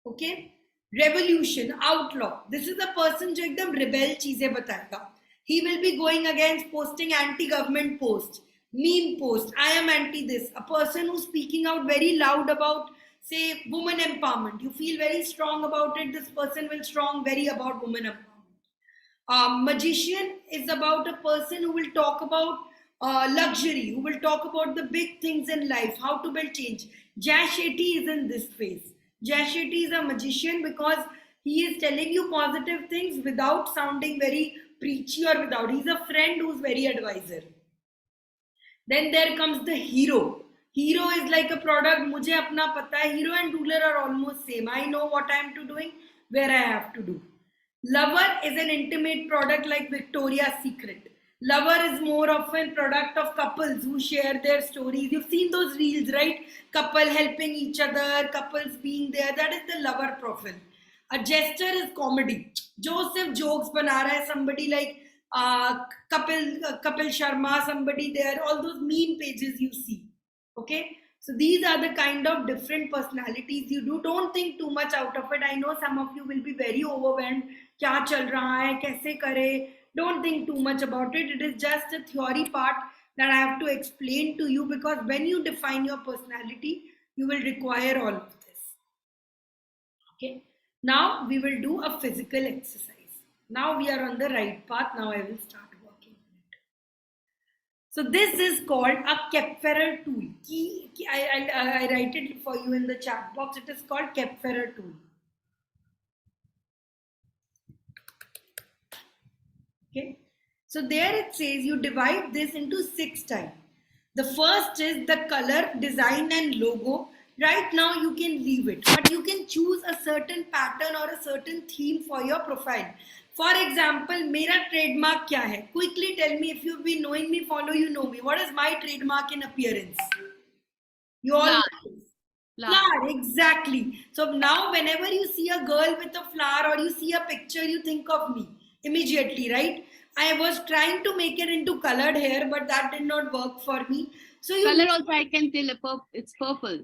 Okay? Revolution, outlaw. This is the person जो एकदम rebel चीजें बताएगा. He will be going against posting anti-government posts, meme posts. I am anti this. A person who's speaking out very loud about, say, woman empowerment. You feel very strong about it. This person will strong very about woman empowerment. Magician is about a person who will talk about luxury, who will talk about the big things in life, how to build change. Jay Shetty is in this phase. Jay Shetty is a magician because he is telling you positive things without sounding very preachy or without. He's a friend who's very advisor. Then there comes the hero. Hero is like a product. Mujhe apna pata hai. Hero and ruler are almost same. I know what I am to doing, where I have to do. Lover is an intimate product like Victoria's Secret. Lover is more of a product of couples who share their stories. You've seen those reels, right? Couple helping each other, couples being there. That is the lover profile. A jester is comedy. Jo sirf jokes bana raha hai. Somebody like Kapil Sharma, somebody there. All those meme pages you see. Okay? So these are the kind of different personalities you do. Don't think too much out of it. I know some of you will be very overwhelmed. Kya chal raha hai? Kaise kare? Don't think too much about it. It is just a theory part that I have to explain to you because when you define your personality, you will require all of this. Okay. Now we will do a physical exercise. Now we are on the right path. Now I will start working on it. So this is called a Kepferer tool. I write it for you in the chat box. It is called Kepferer tool. Okay, so there it says you divide this into 6 types. The first is the color, design and logo. Right now you can leave it, but you can choose a certain pattern or a certain theme for your profile. For example, mera trademark kya hai? Quickly tell me. If you've been knowing me, follow, you know me. What is my trademark in appearance? You all know. Flower, exactly. So now whenever you see a girl with a flower or you see a picture, you think of me immediately, right? I was trying to make it into colored hair, but that did not work for me. So you Color also I can tell it's purple.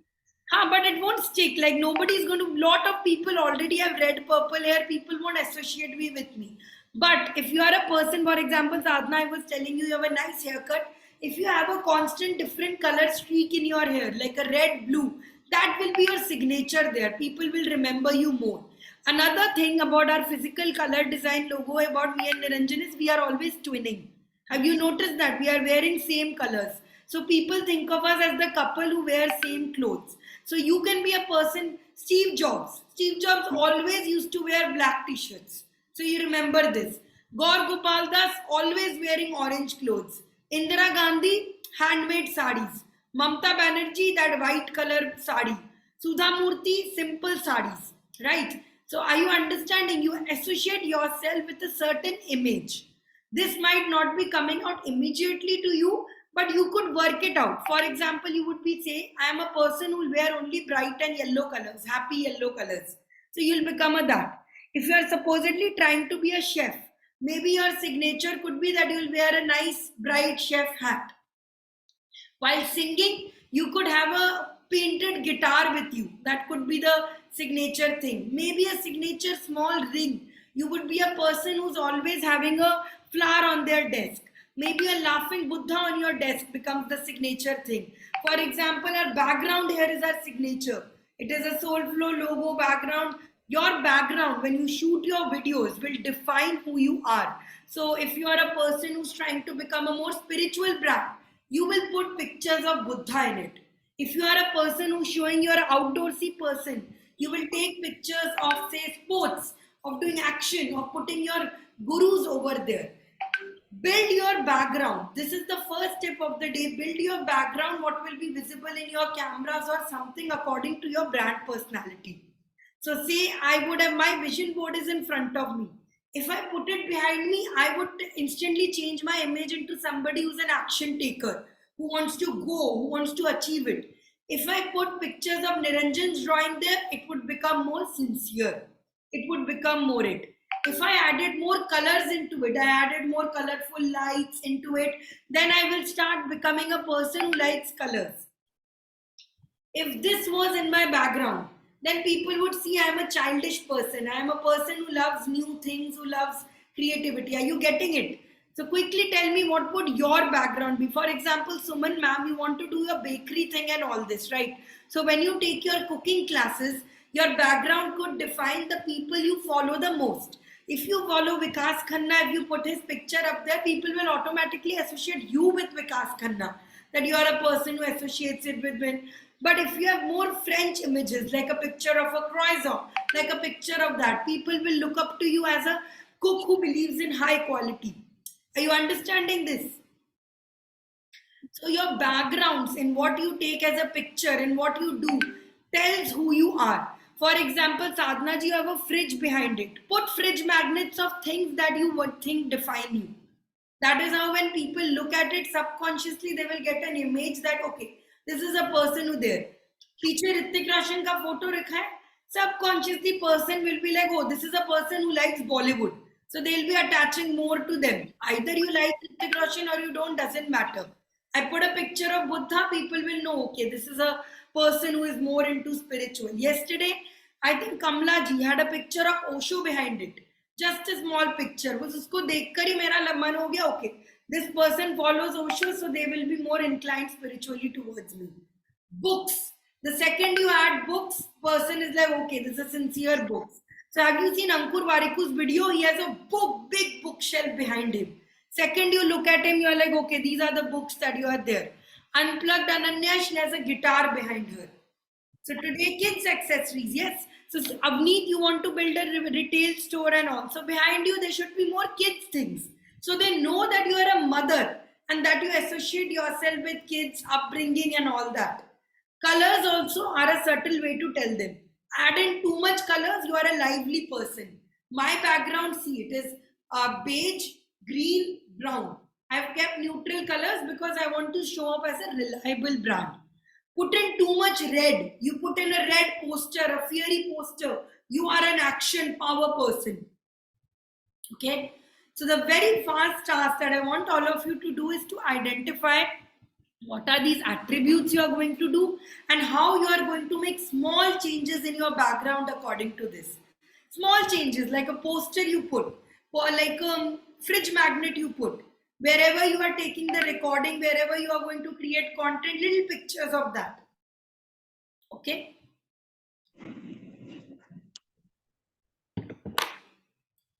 but it won't stick. Like nobody's going to. Lot of people already have red, purple hair. People won't associate me with me. But if you are a person, for example, Sadhna, I was telling you, you have a nice haircut. If you have a constant different color streak in your hair, like a red, blue, that will be your signature there. People will remember you more. Another thing about our physical color design logo about me and Niranjan is we are always twinning. Have you noticed that? We are wearing same colors. So people think of us as the couple who wear same clothes. So you can be a person, Steve Jobs. Steve Jobs always used to wear black t-shirts. So you remember this. Gaur Gopal Das always wearing orange clothes. Indira Gandhi, handmade sarees. Mamta Banerjee, that white color saree. Sudha Murthy, simple sarees. Right? So are you understanding? You associate yourself with a certain image. This might not be coming out immediately to you, but you could work it out. For example, you would be say, I am a person who will wear only bright and yellow colors, happy yellow colors. So you'll become a that. If you are supposedly trying to be a chef, maybe your signature could be that you'll wear a nice bright chef hat. While singing, you could have a painted guitar with you. That could be the signature thing. Maybe a signature small ring. You would be a person who's always having a flower on their desk. Maybe a laughing Buddha on your desk becomes the signature thing. For example, our background here is our signature. It is a Soulflow logo background. Your background, when you shoot your videos, will define who you are. So if you are a person who's trying to become a more spiritual brand, you will put pictures of Buddha in it. If you are a person who's showing you're an outdoorsy person, you will take pictures of, say, sports, of doing action, of putting your gurus over there. Build your background. This is the first step of the day. Build your background, what will be visible in your cameras or something according to your brand personality. So say I would have my vision board is in front of me. If I put it behind me, I would instantly change my image into somebody who's an action taker, who wants to go, who wants to achieve it. If I put pictures of Niranjan's drawing there, it would become more sincere. It would become more it. If I added more colors into it, I added more colorful lights into it, then I will start becoming a person who likes colors. If this was in my background, then people would see I am a childish person. I am a person who loves new things, who loves creativity. Are you getting it? So quickly tell me, what would your background be? For example, Suman ma'am, you want to do your bakery thing and all this, right? So when you take your cooking classes, your background could define the people you follow the most. If you follow Vikas Khanna, if you put his picture up there, people will automatically associate you with Vikas Khanna, that you are a person who associates it with him. But if you have more French images, like a picture of a croissant, like a picture of that, people will look up to you as a cook who believes in high quality. Are you understanding this? So your backgrounds in what you take as a picture, in what you do, tells who you are. For example, Sadhna ji, you have a fridge behind it. Put fridge magnets of things that you would think define you. That is how when people look at it subconsciously, they will get an image that, okay, this is a person who there. पीछे ऋतिक रोशन का photo रखा है, subconsciously person will be like, oh, this is a person who likes Bollywood. So they'll be attaching more to them. Either you like Hrithik Roshan or you don't, doesn't matter. I put a picture of Buddha, people will know, okay, this is a person who is more into spiritual. Yesterday, I think Kamla ji had a picture of Osho behind it. Just a small picture. बस उसको देखकर ही मेरा मन हो गया, okay, this person follows Osho, so they will be more inclined spiritually towards me. Books. The second you add books, person is like, okay, this is sincere books. So have you seen Ankur Wariku's video? He has a big bookshelf behind him. Second you look at him, you are like, okay, these are the books that you are there. Unplugged Ananya, she has a guitar behind her. So today, kids accessories, yes. So Avneet, you want to build a retail store and all. So behind you, there should be more kids things. So they know that you are a mother and that you associate yourself with kids, upbringing and all that. Colors also are a subtle way to tell them. Add in too much colors, you are a lively person. My background, see, it is beige, green, brown. I have kept neutral colors because I want to show up as a reliable brand. Put in too much red. You put in a red poster, a fiery poster. You are an action power person. Okay. So the very first task that I want all of you to do is to identify what are these attributes you are going to do and how you are going to make small changes in your background according to this. Small changes like a poster you put, or like a fridge magnet you put. Wherever you are taking the recording, wherever you are going to create content, little pictures of that. Okay.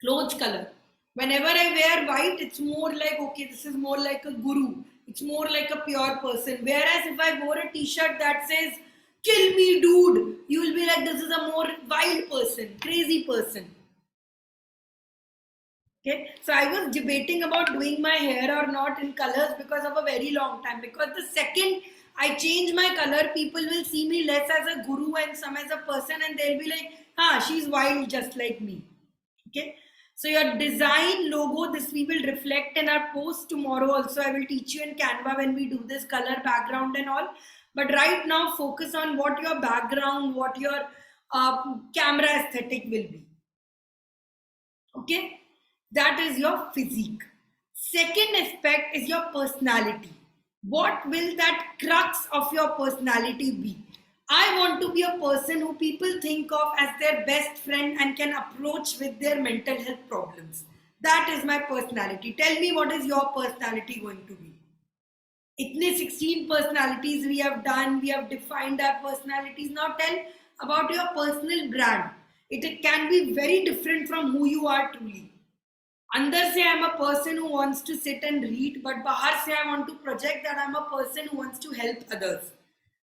Clothes color. Whenever I wear white, it's more like, okay, this is more like a guru. It's more like a pure person. Whereas if I wore a t-shirt that says, kill me, dude, you will be like, this is a more wild person, crazy person. Okay, so I was debating about doing my hair or not in colors because of a very long time. Because the second I change my color, people will see me less as a guru and some as a person, and they'll be like, she's wild just like me. Okay, so your design logo, this we will reflect in our post tomorrow. Also, I will teach you in Canva when we do this color background and all. But right now, focus on what your background, what your camera aesthetic will be. Okay. That is your physique. Second aspect is your personality. What will that crux of your personality be? I want to be a person who people think of as their best friend and can approach with their mental health problems. That is my personality. Tell me, what is your personality going to be? Itne 16 personalities we have done. We have defined our personalities. Now tell about your personal brand. It can be very different from who you are truly. Andar se I'm a person who wants to sit and read, but bahar se I want to project that I'm a person who wants to help others.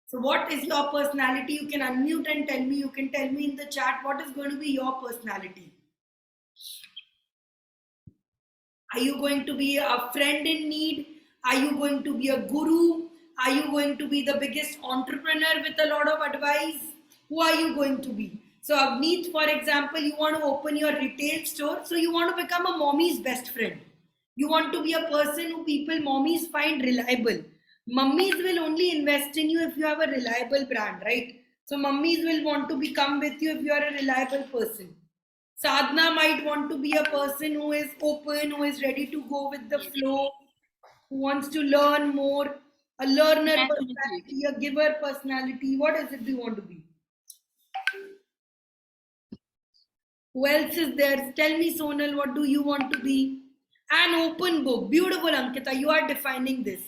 So what is your personality? You can unmute and tell me. You can tell me in the chat what is going to be your personality. Are you going to be a friend in need? Are you going to be a guru? Are you going to be the biggest entrepreneur with a lot of advice? Who are you going to be? So Avneet, for example, you want to open your retail store. So you want to become a mommy's best friend. You want to be a person who people, mommies find reliable. Mummies will only invest in you if you have a reliable brand, right? So mummies will want to become with you if you are a reliable person. Sadhana might want to be a person who is open, who is ready to go with the flow, who wants to learn more, a learner personality, a giver personality. What is it you want to be? Who else is there? Tell me, Sonal, what do you want to be? An open book. Beautiful, Ankita. You are defining this.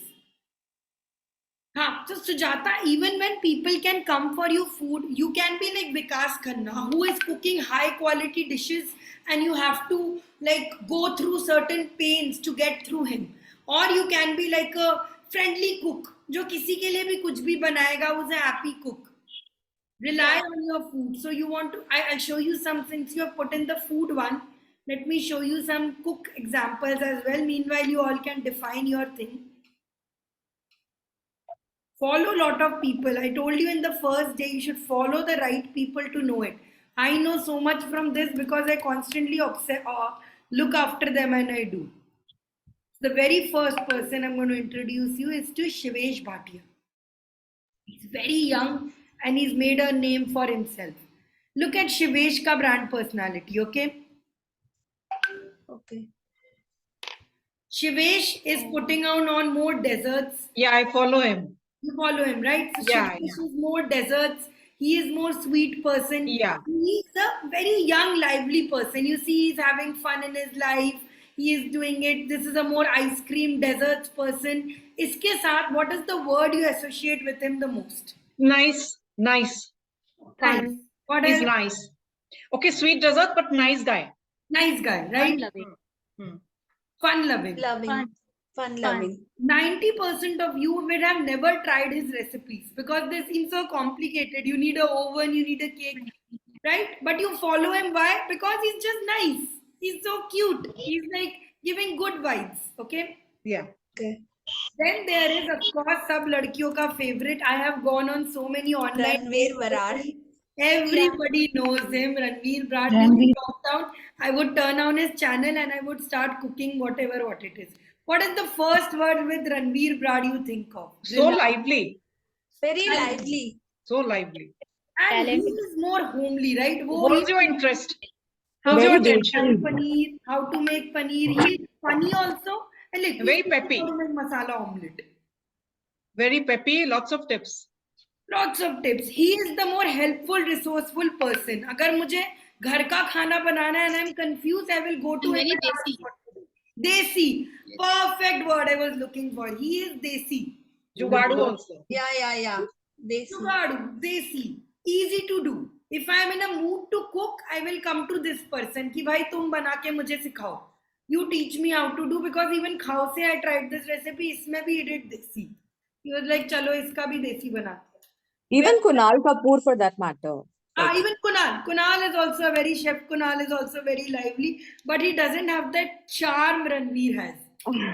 So Sujata, even when people can come for you food, you can be like Vikas Khanna, who is cooking high quality dishes and you have to like go through certain pains to get through him. Or you can be like a friendly cook, जो किसी के लिए भी कुछ भी बनाएगा, who's a happy cook. Rely on your food. So you want to, I'll show you some things you have put in the food one. Let me show you some cook examples as well. Meanwhile, you all can define your thing. Follow a lot of people. I told you in the first day, you should follow the right people to know it. I know so much from this because I constantly look after them and I do. The very first person I'm going to introduce you is to Shivesh Bhatia. He's very young and he's made a name for himself. Look at Shivesh ka brand personality, okay? Okay. Shivesh is putting on more desserts. Yeah, I follow him. You follow him, right? So Yeah, Shivesh is more desserts. He is more sweet person. Yeah. He's a very young, lively person. You see, he's having fun in his life. He is doing it. This is a more ice cream desserts person. Iske saath, what is the word you associate with him the most? Nice. Nice. What He's else? nice. Okay, sweet dessert, but nice guy. Nice guy, right? Fun loving. Fun loving. 90% of you would have never tried his recipes because they seem so complicated. You need an oven, you need a cake, right? But you follow him. Why? Because he's just nice. He's so cute. He's like giving good vibes. Okay. Yeah. Okay. Then there is, of course, sab ladkiyon ka favorite. I have gone on so many online. Ranveer Barar. Everybody knows him. Ranveer Brar. Lockdown, I would turn on his channel and I would start cooking what it is. What is the first word with Ranveer Brar you think of? So lively. Very lively. So lively. And he is more homely, right? What is your interest? Who's Very your desi. attention? paneer, how to make paneer. He is funny also. And like, Very peppy. how to make masala omelette. Very peppy, lots of tips. Lots of tips. He is the more helpful, resourceful person. अगर मुझे घर का खाना बनाना है and I'm confused, I will go to Very him and ask desi. what to do. Desi. Perfect word I was looking for. He is desi. Jugadu also. Yeah. Desi. Jugadu, desi. Easy to do. If I am in a mood to cook, I will come to this person. कि भाई तुम बना के मुझे सिखाओ. You teach me how to do, because even khao se I tried this recipe. इसमें भी he did desi. He was like, चलो इसका भी देसी बनाते हैं. Even Kunal Kapoor for that matter. Even Kunal. Kunal is also a very chef. Kunal is also very lively, but he doesn't have that charm Ranveer has.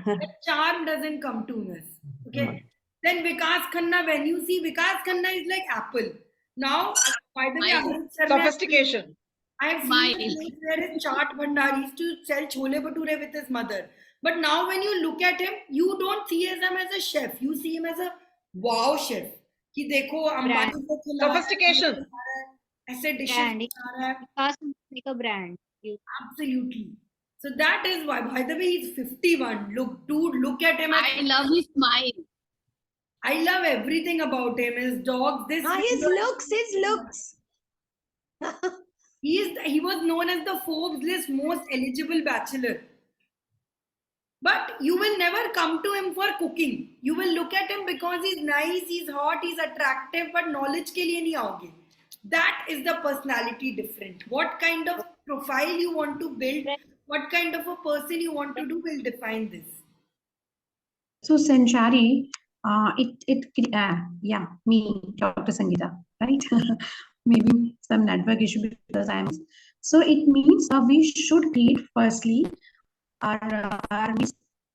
That charm doesn't come to us. Okay. Then Vikas Khanna, when you see Vikas Khanna is like Apple. Now, by the way, Amit sir ne- Sophistication. I have seen Mild. the place where his chaat bhandar, he used to sell chole bhature with his mother. But now when you look at him, you don't see him as a chef. You see him as a wow chef. कि देखो अंबानी को खिला रहा है, Sophistication. ऐसे dishes Brand. बना रहा है. Vikas is like a brand. Absolutely. So that is why, by the way, he's 51. Look, dude, look at him. I love his smile. I love everything about him. His dogs, this. His looks. He was known as the Forbes list most eligible bachelor. But you will never come to him for cooking. You will look at him because he's nice, he's hot, he's attractive, but knowledge ke liye nahi aoge. That is the personality different. What kind of profile you want to build, what kind of a person you want to do will define this. So Sanchari, me, Dr. Sangeeta, right? Maybe some network issue because I'm. So it means we should create firstly our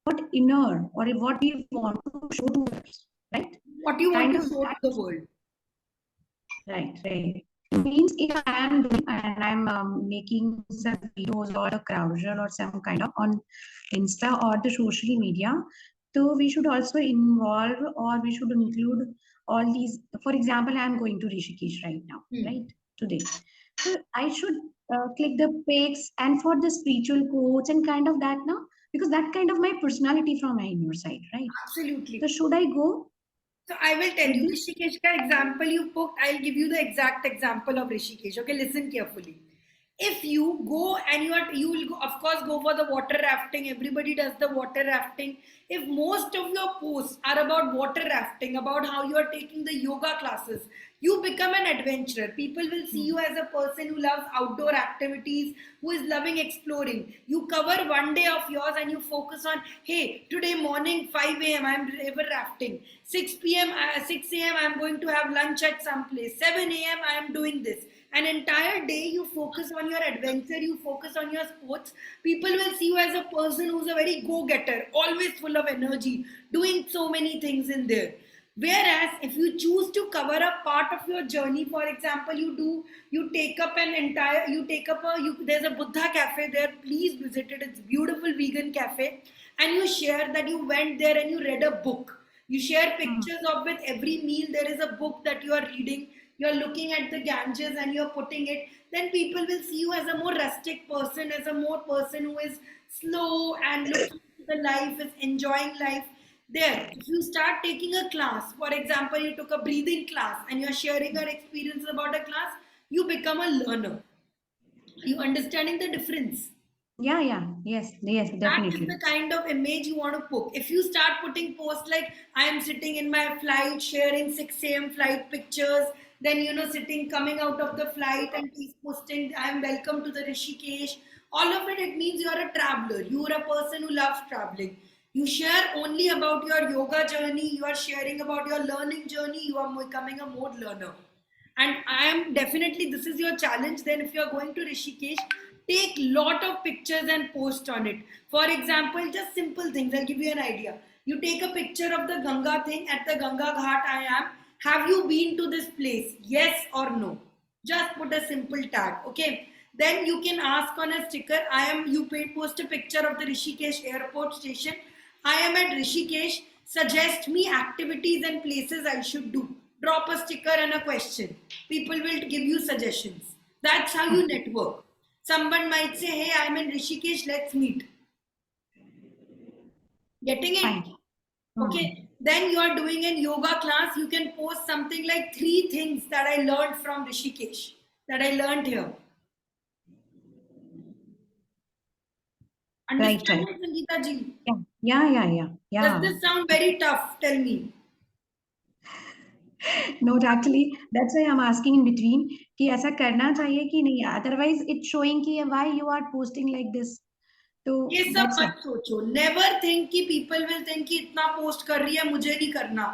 what inner or what we want to show to others, right? What you want Kind to of show to that. the world. Right. It means if I am doing and I'm making some videos or a carousel or some kind of on Insta or the social media, so we should also involve or we should include all these. For example, I am going to Rishikesh right now, right? Today. So I should click the pics and for the spiritual quotes and kind of that now, because that kind of my personality from my inner side, right? Absolutely. So should I go? So I will tell you, Rishikesh ka example you booked, I'll give you the exact example of Rishikesh. Okay, listen carefully. If you go and you will go, of course go for the water rafting. Everybody does the water rafting. If most of your posts are about water rafting, about how you are taking the yoga classes, you become an adventurer. People will see you as a person who loves outdoor activities, who is loving exploring. You cover one day of yours and you focus on, hey, today morning 5 a.m. I'm river rafting. 6 a.m. I'm going to have lunch at some place. 7 a.m. I'm doing this. An entire day you focus on your adventure, you focus on your sports. People will see you as a person who's a very go-getter, always full of energy, doing so many things in there. Whereas if you choose to cover a part of your journey, for example, there's a Buddha cafe there, please visit it. It's a beautiful vegan cafe. And you share that you went there and you read a book. You share pictures of with every meal. There is a book that you are reading. You're looking at the Ganges and you're putting it. Then people will see you as a more rustic person, as a more person who is slow and looking at the life, is enjoying life. There, if you start taking a class, for example, you took a breathing class and you're sharing your experience about a class, you become a learner. Are you understanding the difference? Yes, definitely. That is the kind of image you want to put. If you start putting posts like, I am sitting in my flight, sharing 6 a.m. flight pictures, then, sitting, coming out of the flight and posting, I am welcome to the Rishikesh. All of it means you are a traveler. You are a person who loves traveling. You share only about your yoga journey. You are sharing about your learning journey. You are becoming a more learner. And this is your challenge. Then if you are going to Rishikesh, take lot of pictures and post on it. For example, just simple things. I'll give you an idea. You take a picture of the Ganga thing. At the Ganga Ghat I am. Have you been to this place? Yes or no? Just put a simple tag. Okay. Then you can ask on a sticker. Post a picture of the Rishikesh airport station. I am at Rishikesh. Suggest me activities and places I should do. Drop a sticker and a question. People will give you suggestions. That's how you network. Someone might say, hey, I'm in Rishikesh, let's meet. Getting it? Fine. Okay. Then you are doing a yoga class, you can post something like 3 things that I learned from Rishikesh, that I learned here. Understand, Right. Sangeeta ji? Yeah. Does this sound very tough? Tell me. No, actually, that's why I'm asking in between कि ऐसा करना चाहिए कि नहीं, otherwise it's showing कि why you are posting like this. तो ये सब that's मत सोचो. Never think कि people will think कि इतना पोस्ट कर रही है मुझे नहीं करना.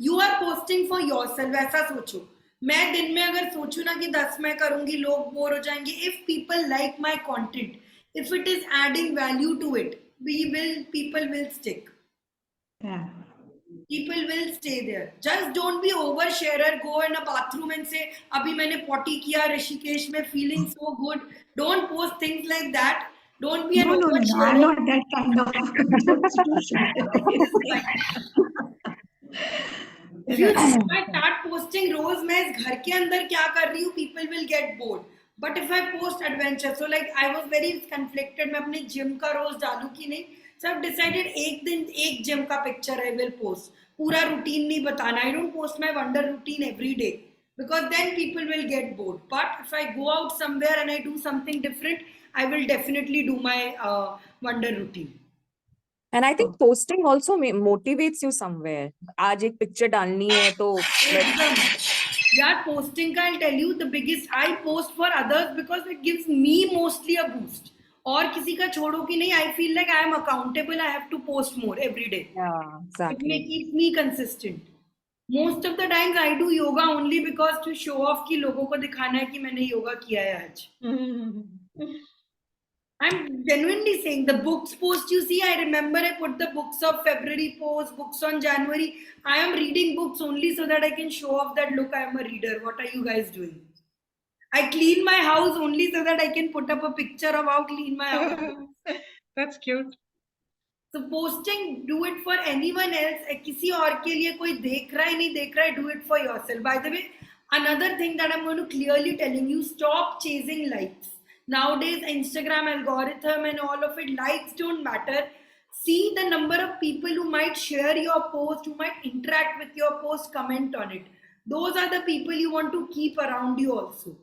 You are posting for yourself. ऐसा सोचो. मैं दिन में अगर सोचूं ना कि 10 मैं करूंगी, लोग बोर हो जाएंगे. If people like my content, if it is adding value to it, people will stick. yeah. People will stay there. Just don't be oversharer. Go in a bathroom and say, "Abhi मैंने potty किया ऋषिकेश में, feeling so good." Don't post things like that. Don't be an No, oversharer. I'm not that kind of. If you start posting रोज मैं इस घर के अंदर क्या कर रही हूँ, people will get bored. But if I post adventure, so like I was very conflicted, मैं अपने gym का रोज डालूं कि नहीं. So I've decided एक दिन एक gym का picture I will post. पूरा routine नहीं बताना. I don't post my wonder routine every day because then people will get bored. But if I go out somewhere and I do something different, I will definitely do my wonder routine. And I think posting also motivates you somewhere. आज एक picture डालनी है तो Yeah, posting का I'll tell you the biggest. I post for others because it gives me mostly a boost. और किसी का छोड़ो कि नहीं, I feel like I am accountable. I have to post more every day. yeah, exactly. It keeps me consistent. Most of the times I do yoga only because to show off कि लोगों को दिखाना है कि मैंने योगा किया है आज. I'm genuinely saying the books post you see, I remember I put the books of February post, books on January. I am reading books only so that I can show off that look, I am a reader. What are you guys doing? I clean my house only so that I can put up a picture of how clean my house is. That's cute. So posting, do it for anyone else. किसी और के लिए कोई देख रहा है नहीं देख रहा है, do it for yourself. By the way, another thing that I'm going to clearly telling you, stop chasing likes. Nowadays, Instagram algorithm and all of it, likes don't matter. See the number of people who might share your post, who might interact with your post, comment on it. Those are the people you want to keep around you also,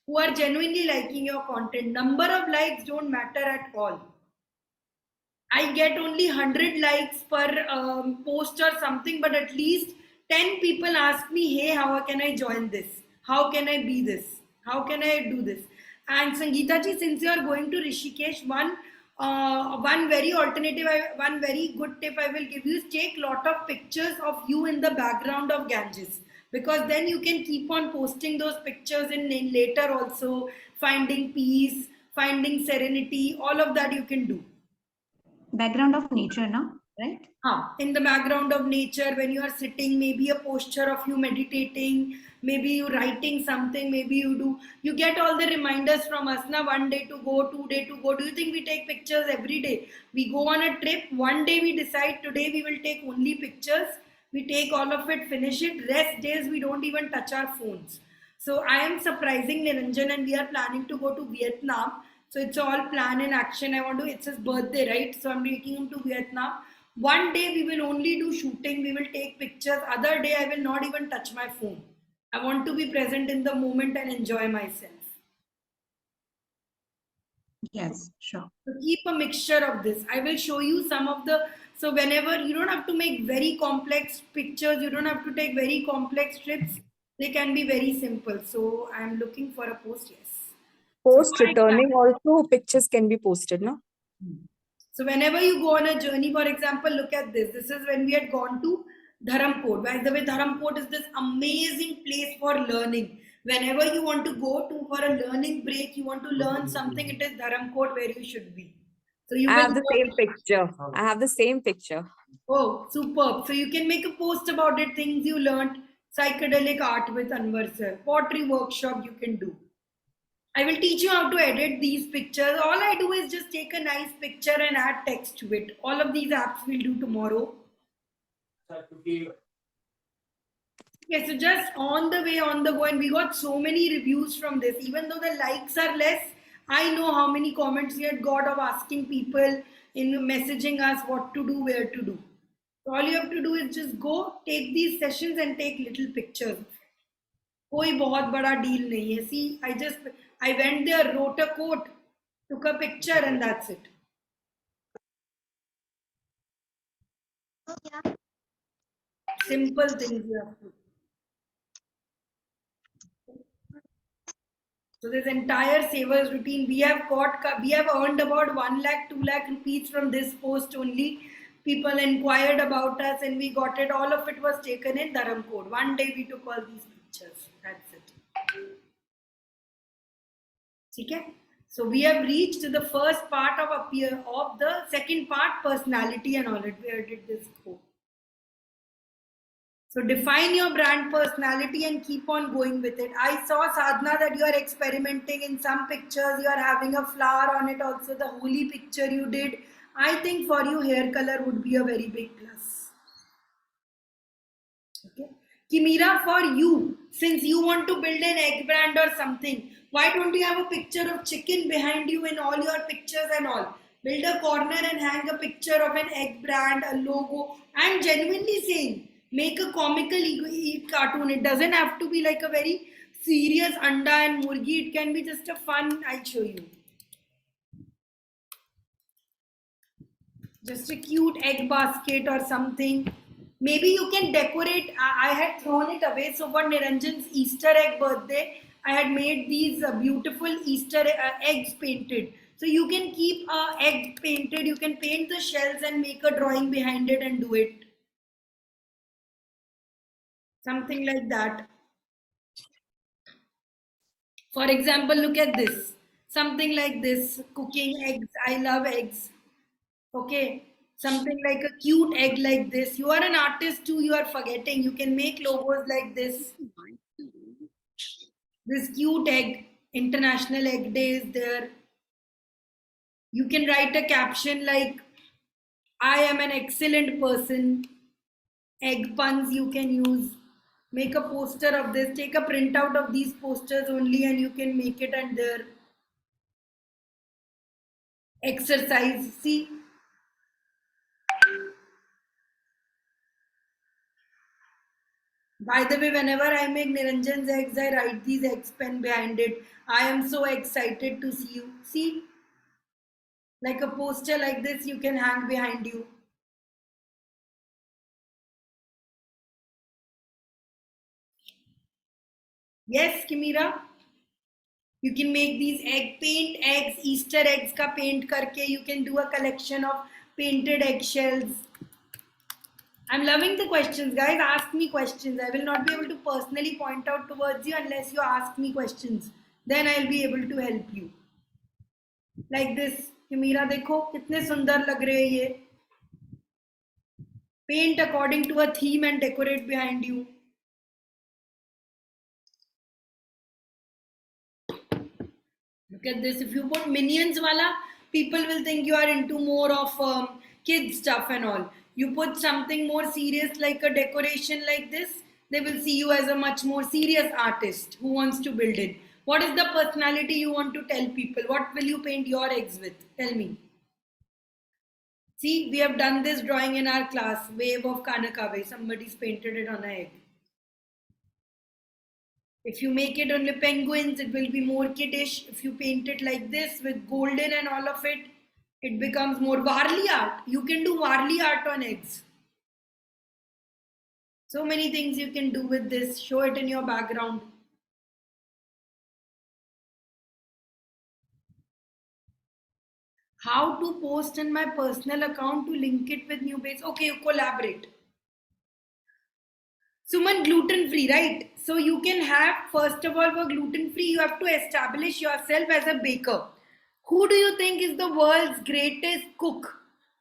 who are genuinely liking your content. Number of likes don't matter at all. I get only 100 likes per post or something, but at least 10 people ask me, hey, how can I join this? How can I be this? How can I do this? And Sangeeta ji, since you are going to Rishikesh, one very good tip I will give you is take lot of pictures of you in the background of Ganges, because then you can keep on posting those pictures in later also, finding peace, finding serenity, all of that you can do. Background of nature, no? Right? In the background of nature, when you are sitting, maybe a posture of you meditating, maybe you writing something, maybe you get all the reminders from us, na, 1 day to go, 2 day to go. Do you think we take pictures every day? We go on a trip, one day we decide today we will take only pictures, we take all of it, finish it, rest days we don't even touch our phones. So I am surprising Niranjan and we are planning to go to Vietnam. So it's all plan and action. It's his birthday, right? So I'm taking him to Vietnam. One day we will only do shooting, we will take pictures. Other day I will not even touch my phone. I want to be present in the moment and enjoy myself. Yes, sure. So keep a mixture of this. I will show you some of the, so whenever you don't have to make very complex pictures, you don't have to take very complex trips. They can be very simple. So I'm looking for a post, yes. Post returning also pictures can be posted, no? So whenever you go on a journey, for example, look at this. This is when we had gone to Dharampur. By the way, Dharampur is this amazing place for learning. Whenever you want to go to for a learning break, you want to learn something, it is Dharampur where you should be. So you I have the same picture. I have the same picture. Oh, superb. So you can make a post about it, things you learned, psychedelic art with Anwar sir, pottery workshop you can do. I will teach you how to edit these pictures. All I do is just take a nice picture and add text to it. All of these apps we'll do tomorrow. Okay, so just on the way, on the go, and we got so many reviews from this. Even though the likes are less, I know how many comments we had got of asking people in messaging us what to do, where to do. So all you have to do is just go, take these sessions and take little pictures. कोई बहुत बड़ा deal नहीं है. See, I went there, wrote a quote, took a picture, and that's it. Simple things you have to do. So this entire savers routine, we have earned about 1 lakh, 2 lakh rupees from this post only. People inquired about us and we got it. All of it was taken in Dharam Code. One day we took all these pictures. That's it. Okay? So we have reached the first part of the second part, personality and all it. Where did this go? So define your brand personality and keep on going with it. I saw, Sadhana, that you are experimenting in some pictures. You are having a flower on it also. The holy picture you did. I think for you, hair color would be a very big plus. Okay. Kimira, for you, since you want to build an egg brand or something, why don't you have a picture of chicken behind you in all your pictures and all? Build a corner and hang a picture of an egg brand, a logo. I'm genuinely saying, make a comical cartoon. It doesn't have to be like a very serious anda and murgi. It can be just a fun. I'll show you. Just a cute egg basket or something. Maybe you can decorate. I had thrown it away. So for Niranjan's Easter egg birthday, I had made these beautiful Easter eggs painted. So you can keep egg painted. You can paint the shells and make a drawing behind it and do it. Something like that. For example, look at this. Something like this. Cooking eggs. I love eggs. Okay. Something like a cute egg like this. You are an artist too. You are forgetting. You can make logos like this. This cute egg. International Egg Day is there. You can write a caption like, I am an excellent person. Egg puns you can use. Make a poster of this. Take a printout of these posters only and you can make it and there. Exercise. See. By the way, whenever I make Niranjan's eggs, I write these eggs pen behind it. I am so excited to see you. See? Like a poster like this, you can hang behind you. Yes, Kimira? You can make these paint eggs, Easter eggs ka paint karke. You can do a collection of painted eggshells. I'm loving the questions, guys. Ask me questions. I will not be able to personally point out towards you unless you ask me questions. Then I'll be able to help you. Like this. Kimira, देखो कितने सुंदर लग रहे हैं ये. Paint according to a theme and decorate behind you. Look at this. If you put Minions wala, people will think you are into more of kids stuff and all. You put something more serious like a decoration like this, they will see you as a much more serious artist who wants to build it. What is the personality you want to tell people? What will you paint your eggs with? Tell me. See, we have done this drawing in our class, Wave of Kanakave. Somebody's painted it on an egg. If you make it only penguins, it will be more kiddish. If you paint it like this with golden and all of it, it becomes more Varli art. You can do Varli art on eggs. So many things you can do with this. Show it in your background. How to post in my personal account to link it with new page. Okay, you collaborate. Suman, gluten-free, right? So you can have, first of all, for gluten-free, you have to establish yourself as a baker. Who do you think is the world's greatest cook?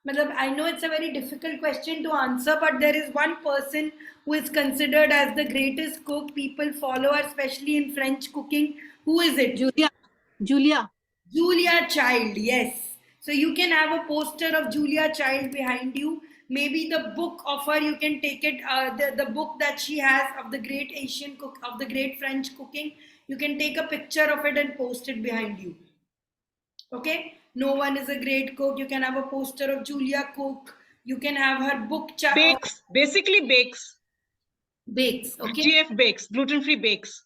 I know it's a very difficult question to answer, but there is one person who is considered as the greatest cook. People follow her, especially in French cooking. Who is it? Julia. Julia Child, yes. So you can have a poster of Julia Child behind you. Maybe the book of her, you can take it, the book that she has of the great Asian cook, of the great French cooking. You can take a picture of it and post it behind you. Okay, no one is a great cook. You can have a poster of Julia Cook. You can have her book Bakes, basically bakes. bakes. Okay, GF bakes, gluten-free bakes.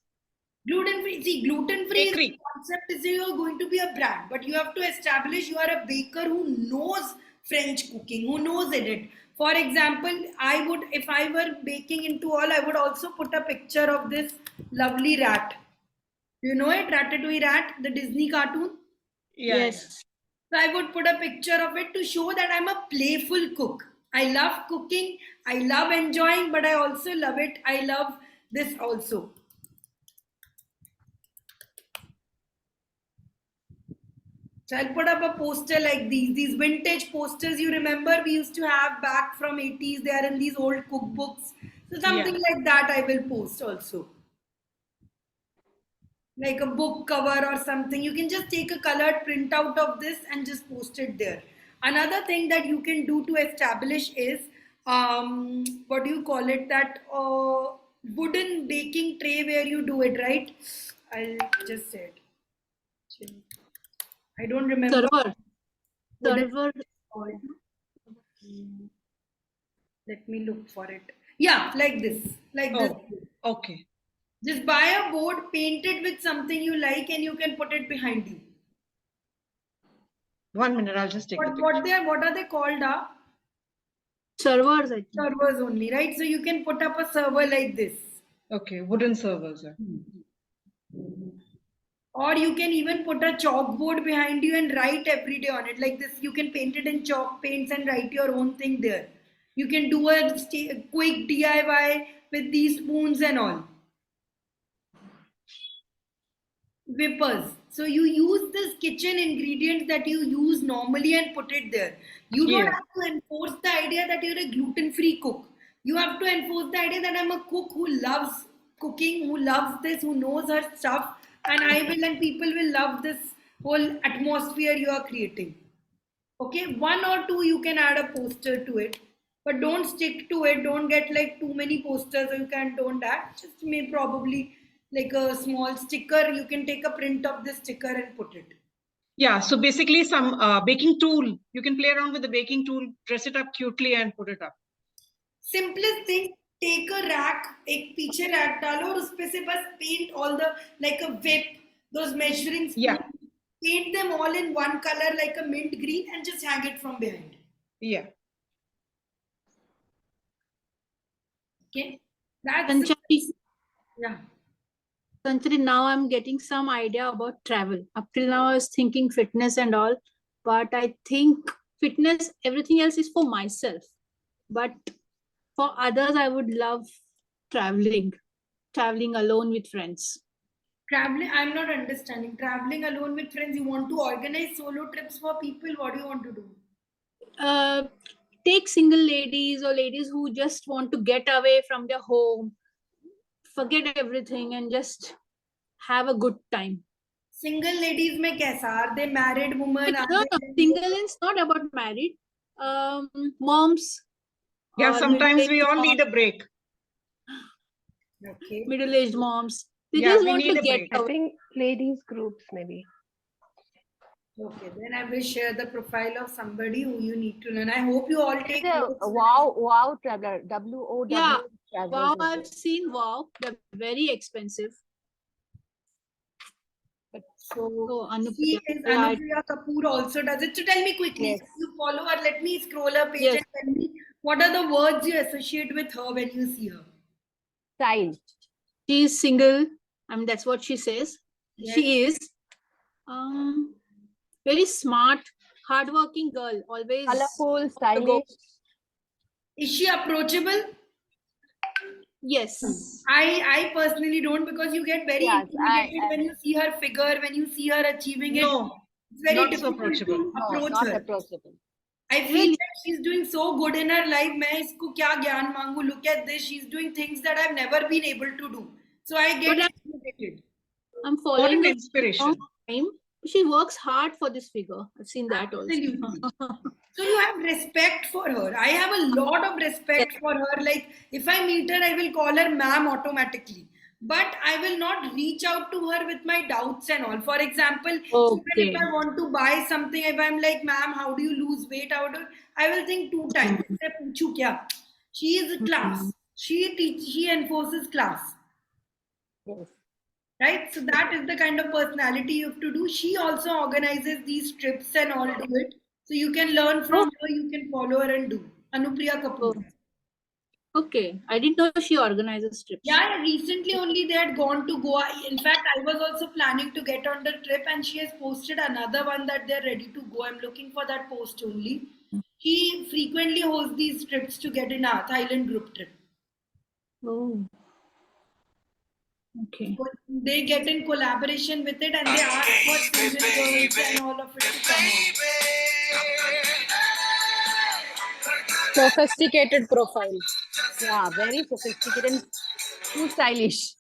gluten-free. See, gluten-free is Bakery. the concept is that you are going to be a brand, but you have to establish you are a baker who knows French cooking, who knows it. For example, I would, if I were baking into all, I would also put a picture of this lovely rat. You know it, Ratatouille rat, the Disney cartoon. Yeah, Yes. So I would put a picture of it to show that I'm a playful cook. I love cooking, I love enjoying, but I also love it. I love this also. So I'll put up a poster like these vintage posters you remember we used to have back from 80s. They are in these old cookbooks. So something like that I will post also. Like a book cover or something. You can just take a colored printout of this and just post it there. Another thing that you can do to establish is, what do you call it? That wooden baking tray where you do it, right? I'll just say it. I don't remember. Server. What is Server. it called? Let me look for it. Yeah, like this. Like this. Oh, okay. Just buy a board, paint it with something you like, and you can put it behind you. 1 minute, I'll just take the picture. What are they called? Servers, I think. Servers only, right? So you can put up a server like this. Okay, wooden servers. Or you can even put a chalkboard behind you and write every day on it. Like this, you can paint it in chalk paints and write your own thing there. You can do a quick DIY with these spoons and all. Whippers. So you use this kitchen ingredients that you use normally and put it there. You don't have to enforce the idea that you're a gluten-free cook. You have to enforce the idea that I'm a cook who loves cooking, who loves this, who knows her stuff, and I will and people will love this whole atmosphere you are creating. Okay, 1 or 2 you can add a poster to it, but don't stick to it. Don't get like too many posters. You can don't add. Just may probably like a small sticker. You can take a print of the sticker and put it. Yeah, so basically some baking tool. You can play around with the baking tool, dress it up cutely and put it up. Simplest thing, take a rack, एक पीछे rack डालो और उसपे से बस paint all the, like a whip, those measuring spoons. Yeah. Paint them all in one color like a mint green and just hang it from behind. Yeah. Okay, that's Sanchari, yeah. Sanchari, now I'm getting some idea about travel. Up till now, I was thinking fitness and all, but I think fitness, everything else is for myself. But for others, I would love traveling alone with friends. Traveling, I'm not understanding. Traveling alone with friends, you want to organize solo trips for people? What do you want to do? Take single ladies or ladies who just want to get away from their home, forget everything and just have a good time. Single ladies mein kaisa? Are they married women? Are No, they- single is not about married. Moms. Yeah, or sometimes we middle-aged all need a moms, break. Okay. middle-aged moms. They Yeah, just we want need to a get break. I away. think ladies groups maybe. Okay, then I will share the profile of somebody who you need to learn. I hope you all take notes. Wow Traveler, WOW Yeah, Travelers. Wow, is I've it? seen Wow. They're very expensive. So So she Anupriya, is yeah, Anupriya Kapoor also does it. So tell me quickly, Yes. if you follow her, let me scroll her page Yes. and tell me what are the words you associate with her when you see her. Style. she is single. I mean, that's what she says. Yes. She is very smart, hardworking girl. Always Colorful, on the go. stylish. Is she approachable? Yes. I personally don't, because you get very Yes, intimidated when you see her figure, when you see her achieving it. No, It's very not so difficult approachable. to No, approach not her. approachable. I feel Really? that she's doing so good in her life. मैं इसको क्या ज्ञान मांगू? Look at this. She's doing things that I've never been able to do. So I get But intimidated. I'm What following an her inspiration. long time. She works hard for this figure. I've seen that also. Absolutely. So you have respect for her. I have a lot of respect for her. Like if I meet her, I will call her ma'am automatically. but I will not reach out to her with my doubts and all. For example, even Okay. if I want to buy something, if I'm like, ma'am, how do you lose weight? I will think 2 times. She is a class. She enforces class. Yes. Right? So that is the kind of personality you have to do. She also organizes these trips and all do it. So you can learn from her, you can follow her and do. Anupriya Kapoor. Oh. Okay, I didn't know she organizes trips. Yeah, recently only they had gone to Goa. In fact, I was also planning to get on the trip, and she has posted another one that they're ready to go. I'm looking for that post only. He frequently hosts these trips to get in a Thailand group trip. Oh. Okay. So they get in collaboration with it, and they ask for single girls and all of it to come out. Sophisticated profile. Yeah, very sophisticated and too stylish.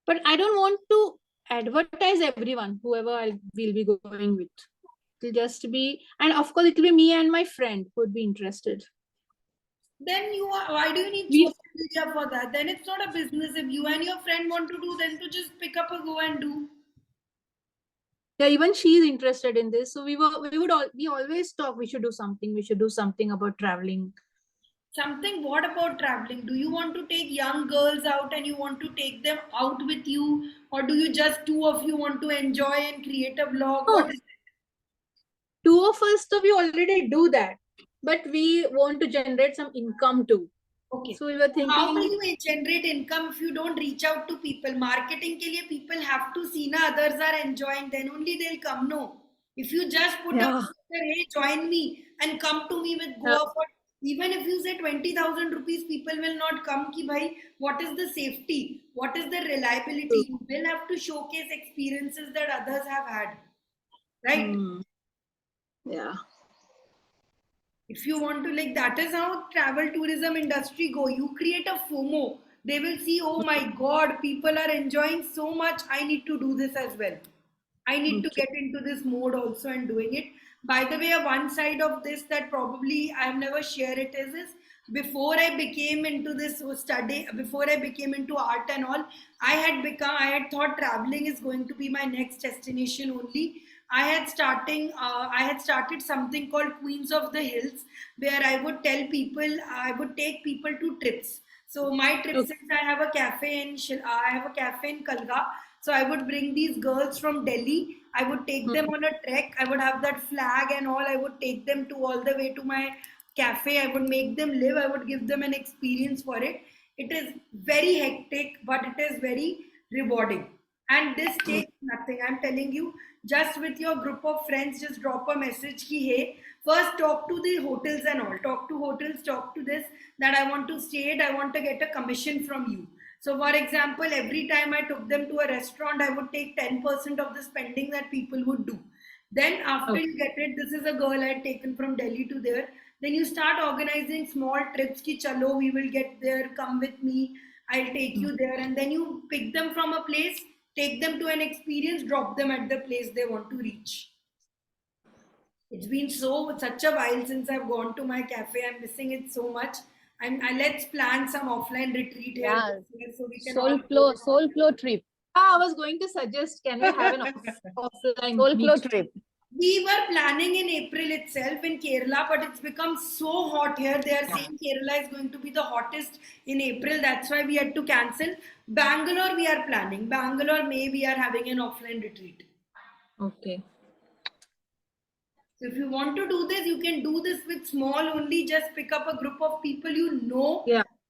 But I don't want to advertise everyone, whoever I will be going with. It'll just be, and of course, it will be me and my friend who would be interested. Then why do you need social media for that? Then it's not a business. If you and your friend want to do, then to just pick up a go and do. Yeah, even she is interested in this. So we always talk. We should do something. We should do something about traveling. Something. What about traveling? Do you want to take young girls out and you want to take them out with you, or do you just 2 of you want to enjoy and create a vlog? Oh. What is it? 2 of us, so we already do that, but we want to generate some income too. Okay. So we were thinking, how will you generate income if you don't reach out to people? Marketing ke liye people have to see na others are enjoying, then only they'll come. No, if you just put up, hey, join me and come to me with Goa for, even if you say 20,000 rupees, people will not come. Ki bhai, what is the safety? What is the reliability? You will have to showcase experiences that others have had, right? Yeah. If you want to, like, that is how travel tourism industry go. You create a FOMO. They will see, oh my God, people are enjoying so much. I need to do this as well. I need to get into this mode also and doing it. By the way, one side of this that probably I have never shared it is before I became into this study, before I became into art and all, I had thought traveling is going to be my next destination only. I had started something called Queens of the Hills, where I would take people to trips. So my trips, since I have a cafe in Kalga, so I would bring these girls from Delhi. I would take them on a trek. I would have that flag and all. I would take them to all the way to my cafe. I would make them live. I would give them an experience for it. It is very hectic, but it is very rewarding. And this takes nothing. I'm telling you, just with your group of friends, just drop a message ki, hey, first talk to the hotels and all. Talk to hotels, talk to this, that I want to stay it. I want to get a commission from you. So for example, every time I took them to a restaurant, I would take 10% of the spending that people would do. Then after you get it, this is a girl I had taken from Delhi to there. Then you start organizing small trips ki chalo, we will get there, come with me, I'll take you there. And then you pick them from a place, take them to an experience, drop them at the place they want to reach. It's been such a while since I've gone to my cafe. I'm missing it so much. Let's plan some offline retreat here. So we can Soul Flow trip. I was going to suggest, can we have an offline Soul Flow trip? We were planning in April itself in Kerala, but it's become so hot here. They are saying Kerala is going to be the hottest in April. That's why we had to cancel. Bangalore, we are planning. Bangalore, May, we are having an offline retreat. Okay. So if you want to do this, you can do this with small only. Just pick up a group of people you know,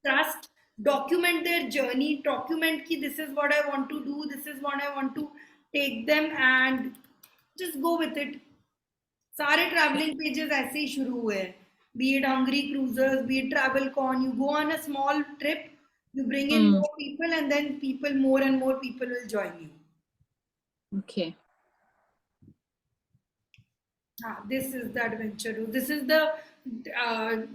trust, document their journey, document ki this is what I want to do, this is what I want to take them, and just go with it. सारे traveling pages ऐसे ही शुरू हुए हैं. Be it Hungry Cruisers, be it TravelCon, you go on a small trip, you bring in more people, and then more and more people will join you. Okay. This is the adventure. This is the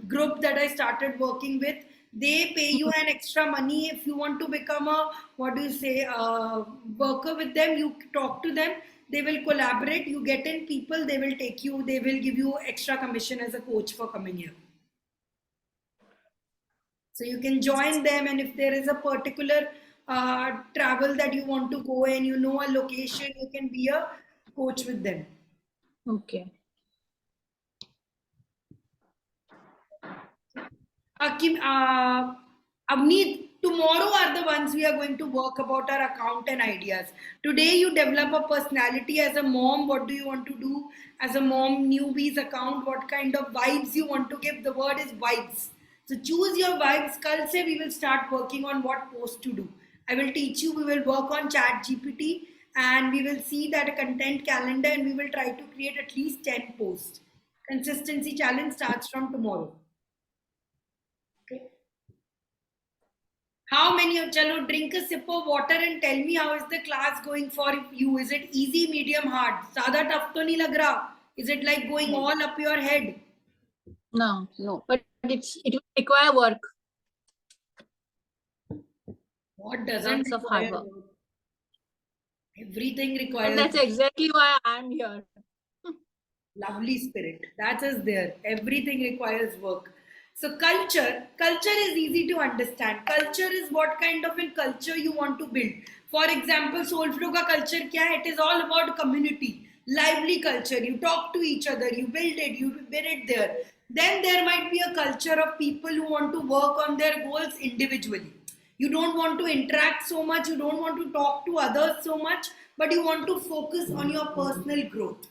group that I started working with. They pay you an extra money if you want to become a, worker with them. You talk to them. They will collaborate. You get in people. They will take you. They will give you extra commission as a coach for coming here. So you can join them, and if there is a particular travel that you want to go and you know a location, you can be a coach with them. Okay. Avneet, tomorrow are the ones we are going to work about our account and ideas. Today you develop a personality as a mom. What do you want to do as a mom newbies account? What kind of vibes you want to give? The word is vibes. So choose your vibes. Kal se we will start working on what post to do. I will teach you. We will work on ChatGPT and we will see that a content calendar and we will try to create at least 10 posts. Consistency challenge starts from tomorrow. Okay. How many of Chalo, drink a sip of water and tell me how is the class going for you? Is it easy, medium, hard? Sada tough to nahi lag raha. Is it like going all up your head? No, but it will require work. What doesn't Lots of hard require work. work? Everything requires And that's exactly why I'm here. lovely spirit. That is there. Everything requires work. So culture is easy to understand. Culture is what kind of a culture you want to build. For example, Soulflow ka culture kya hai? It is all about community, lively culture. You talk to each other, you build it, you build it there. Then there might be a culture of people who want to work on their goals individually. You don't want to interact so much, you don't want to talk to others so much, but you want to focus on your personal growth.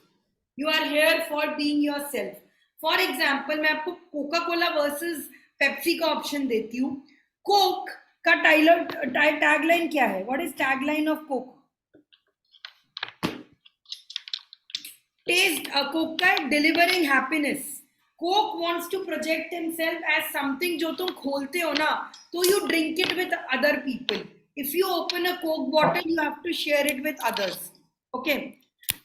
You are here for being yourself. For example, मैं आपको Coca-Cola versus Pepsi का option देती हूँ. Coke का tagline क्या है? What is tagline of Coke? Taste Coke का है delivering happiness. Coke wants to project himself as something जो तुम खोलते हो ना, तो you drink it with other people. If you open a Coke bottle, you have to share it with others. Okay.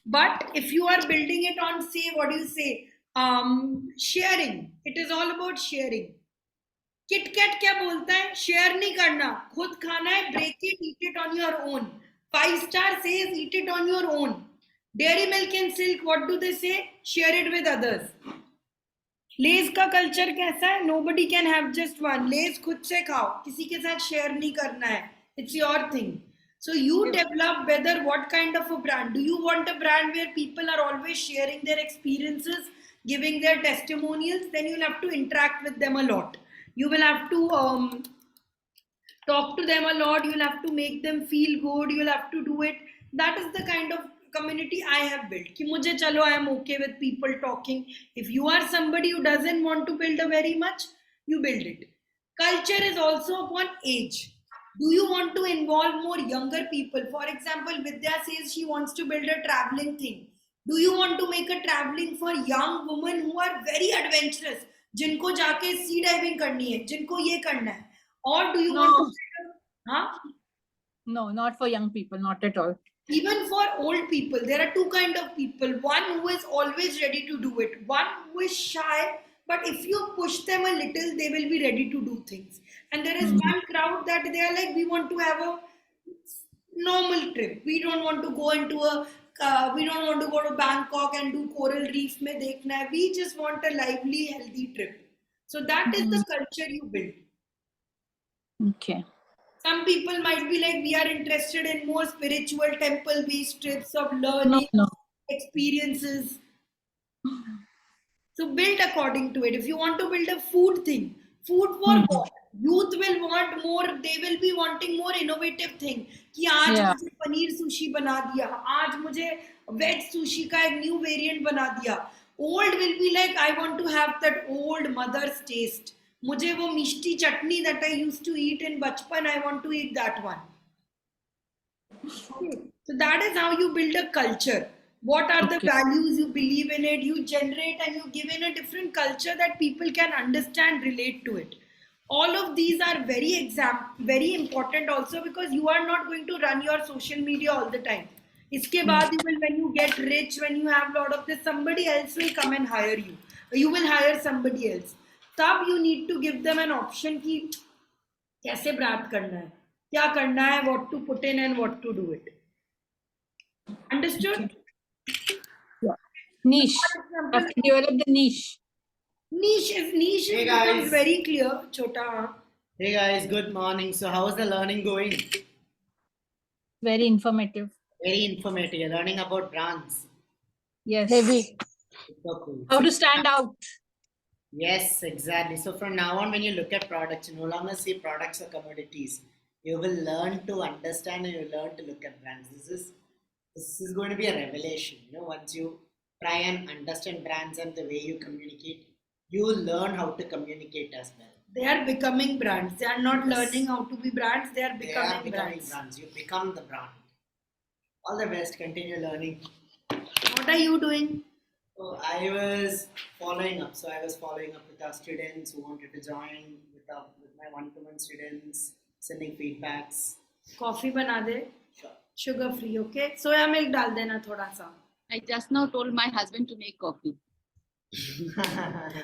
But if you are building it on, say, what do you say? Sharing. It is all about sharing. Kit Kat क्या बोलता है? Share नहीं करना. खुद खाना है. Break it, eat it on your own. 5-star says eat it on your own. Dairy Milk and Silk, what do they say? Share it with others. Lays का culture कैसा है? Nobody can have just one. Lays खुद से खाओ. किसी के साथ share नहीं करना है. It's your thing. So you develop whether what kind of a brand. Do you want a brand where people are always sharing their experiences, giving their testimonials? Then you'll have to interact with them a lot. You will have to talk to them a lot. You'll have to make them feel good. You'll have to do it. That is the kind of community I have built. Ki mujhe chalo, I am okay with people talking. If you are somebody who doesn't want to build a very much, you build it. Culture is also upon age. Do you want to involve more younger people? For example, Vidya says she wants to build a traveling thing. Do you want to make a traveling for young women who are very adventurous? जिनको जाके sea diving करनी है, जिनको ये करना है? Or do you want to? No, not for young people, not at all. Even for old people, there are two kinds of people. One who is always ready to do it. One who is shy, but if you push them a little, they will be ready to do things. And there is one crowd that they are like, we want to have a normal trip. We don't want to go into we don't want to go to Bangkok and do coral reef mein dekhna hai. We just want a lively, healthy trip. So that is the culture you build. Okay. Some people might be like, we are interested in more spiritual temple-based trips of learning, experiences. So build according to it. If you want to build a food thing, food for what? Youth will want more, they will be wanting more innovative thing. कि आज मुझे paneer sushi बना दिया, आज मुझे veg sushi का एक new variant बना दिया. Old will be like, I want to have that old mother's taste. मुझे वो मिष्टी चटनी that I used to eat in बचपन, I want to eat that one. Okay. So that is how you build a culture. What are the values you believe in it? You generate and you give in a different culture that people can understand, relate to it. All of these are very important also because you are not going to run your social media all the time. Iske baad you will, when you get rich, when you have a lot of this, somebody else will come and hire you. You will hire somebody else. तब you need to give them an option कि कैसे बात करना है, क्या करना है, what to put in and what to do it. Understood? Yeah. Niche. Have to develop the niche. Niche becomes very clear, Chota. Hey guys, good morning. So how's the learning going? Very informative. Very informative. You're learning about brands. Yes. Heavy. So cool. How to stand out. Yes, exactly. So from now on, when you look at products, you no longer see products or commodities. You will learn to understand and you learn to look at brands. This is going to be a revelation. Once you try and understand brands and the way you communicate, you will learn how to communicate as well. They are becoming brands. They are not Yes. learning how to be brands. They are They becoming, are becoming brands. brands. You become the brand. All the best. Continue learning. What are you doing? So I was following up. So I was following up with our students who wanted to join with my one-to-one students, sending feedbacks. Coffee bana de. Sure. Sugar free, okay? Soya milk डाल देना थोड़ा सा. I just now told my husband to make coffee.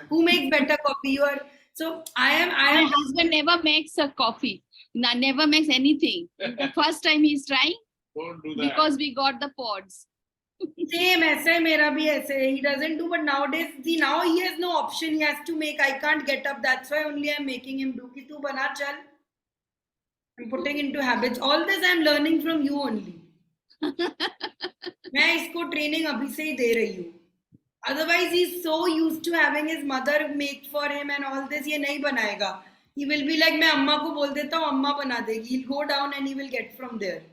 Who makes better coffee? You are. So I My am. husband never makes a coffee. Never makes anything. The first time he's trying Don't do that. because we got the pods. Same ऐसे मेरा भी ऐसे. He doesn't do, but nowadays, see, now he has no option. He has to make. I can't get up. That's why only I'm making him do. कि तू बना चल. I'm putting into habits. All this I'm learning from you only. मैं इसको training अभी से ही दे रही हूँ. Otherwise, he's so used to having his mother make for him and all this. ये नहीं बनाएगा. He will be like मैं अम्मा को बोल देता हूँ अम्मा बना देगी. He'll go down and he will get from there.